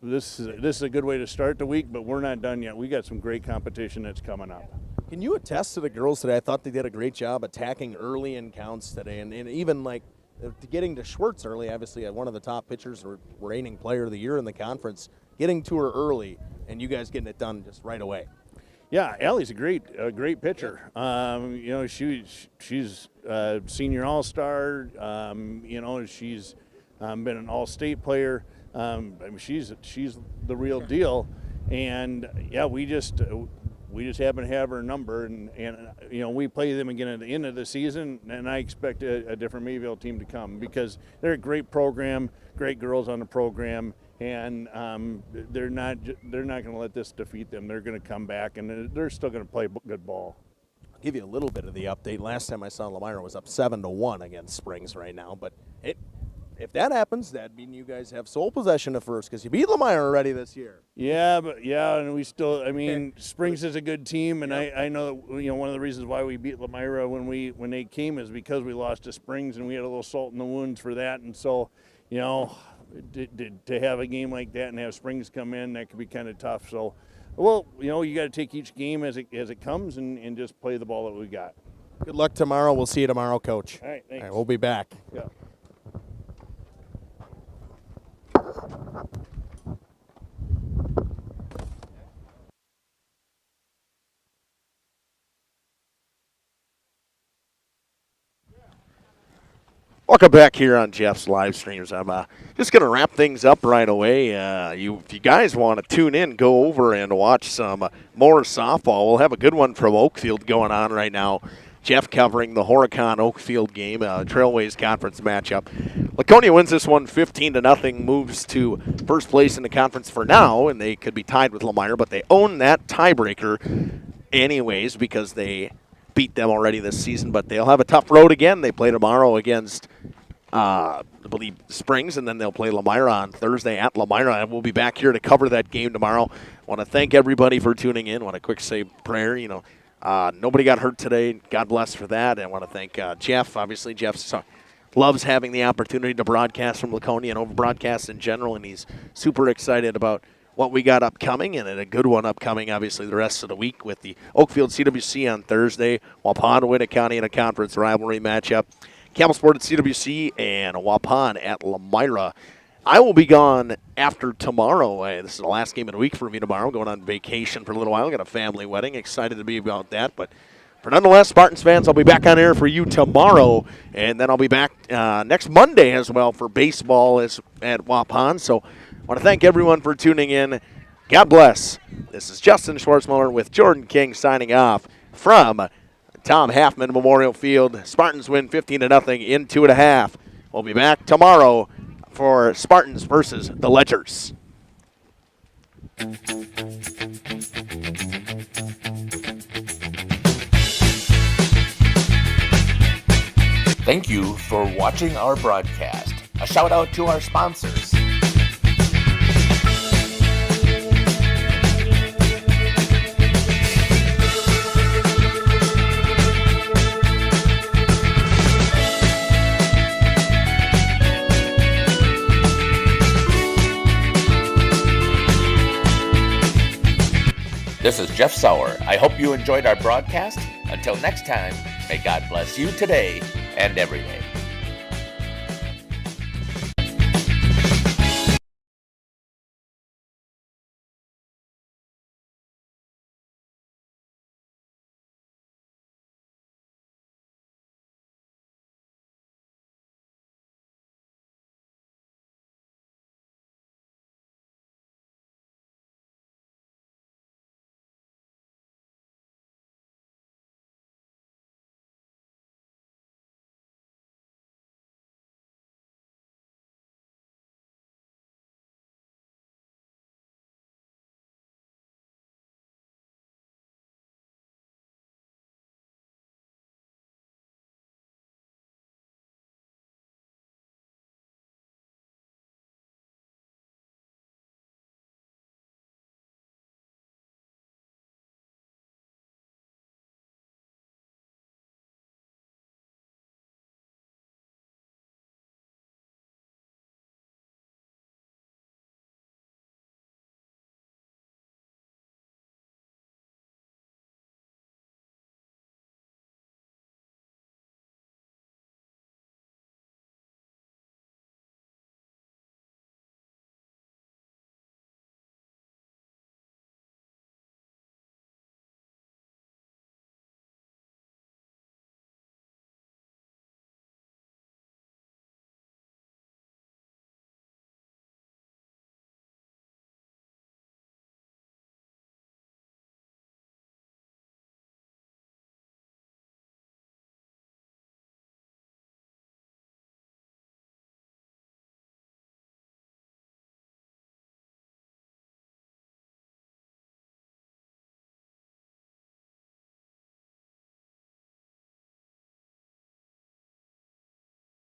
this is a good way to start the week, but we're not done yet. We got some great competition that's coming up. Can you attest to the girls today? I thought they did a great job attacking early in counts today, and even getting to Schwartz early. Obviously, one of the top pitchers, or reigning player of the year in the conference, getting to her early, and you guys getting it done just right away. Yeah, Allie's a great pitcher. She's a senior all-star. She's been an all-state player. She's the real deal, and yeah, we just happen to have her number, and we play them again at the end of the season, and I expect a different Mayville team to come because they're a great program, great girls on the program, and they're not going to let this defeat them. They're going to come back, and they're still going to play good ball. I'll give you a little bit of the update. Last time I saw Elmira was up 7-1 against Springs right now, but if that happens, that'd mean you guys have sole possession of first because you beat Elmira already this year. Yeah, and we still. I mean, Springs is a good team, and I know that one of the reasons why we beat Elmira when they came is because we lost to Springs, and we had a little salt in the wounds for that, and so to have a game like that and have Springs come in, that could be kind of tough. So, you got to take each game as it comes and just play the ball that we got. Good luck tomorrow. We'll see you tomorrow, Coach. All right, thanks. All right, we'll be back. Yeah. Welcome back here on Jeff's live streams. I'm just going to wrap things up right away. If you guys want to tune in, go over and watch some more softball. We'll have a good one from Oakfield going on right now. Jeff covering the Horicon Oakfield game, Trailways Conference matchup. Laconia wins this one 15-0, moves to first place in the conference for now, and they could be tied with Lemire, but they own that tiebreaker anyways because they beat them already this season. But they'll have a tough road again. They play tomorrow against, I believe, Springs, and then they'll play Lemire on Thursday at Lemire, and we'll be back here to cover that game tomorrow. I want to thank everybody for tuning in. I want a quick say prayer, nobody got hurt today. God bless for that. And I want to thank Jeff. Obviously, Jeff loves having the opportunity to broadcast from Laconia and over broadcast in general, and he's super excited about what we got upcoming, and a good one upcoming, obviously, the rest of the week with the Oakfield CWC on Thursday, Waupun, Winnet County in a conference rivalry matchup, Campbell Sport at CWC, and Waupun at Lemire. I will be gone after tomorrow. This is the last game of the week for me tomorrow. I'm going on vacation for a little while. Got a family wedding. Excited to be about that. But for nonetheless, Spartans fans, I'll be back on air for you tomorrow. And then I'll be back next Monday as well for baseball at Waupun. So I want to thank everyone for tuning in. God bless. This is Justin Schwartzmuller with Jordan King signing off from Tom Halfman Memorial Field. Spartans win 15-0 in 2.5. We'll be back tomorrow for Spartans versus the Ledgers. Thank you for watching our broadcast. A shout out to our sponsors. This is Jeff Sauer. I hope you enjoyed our broadcast. Until next time, may God bless you today and every day.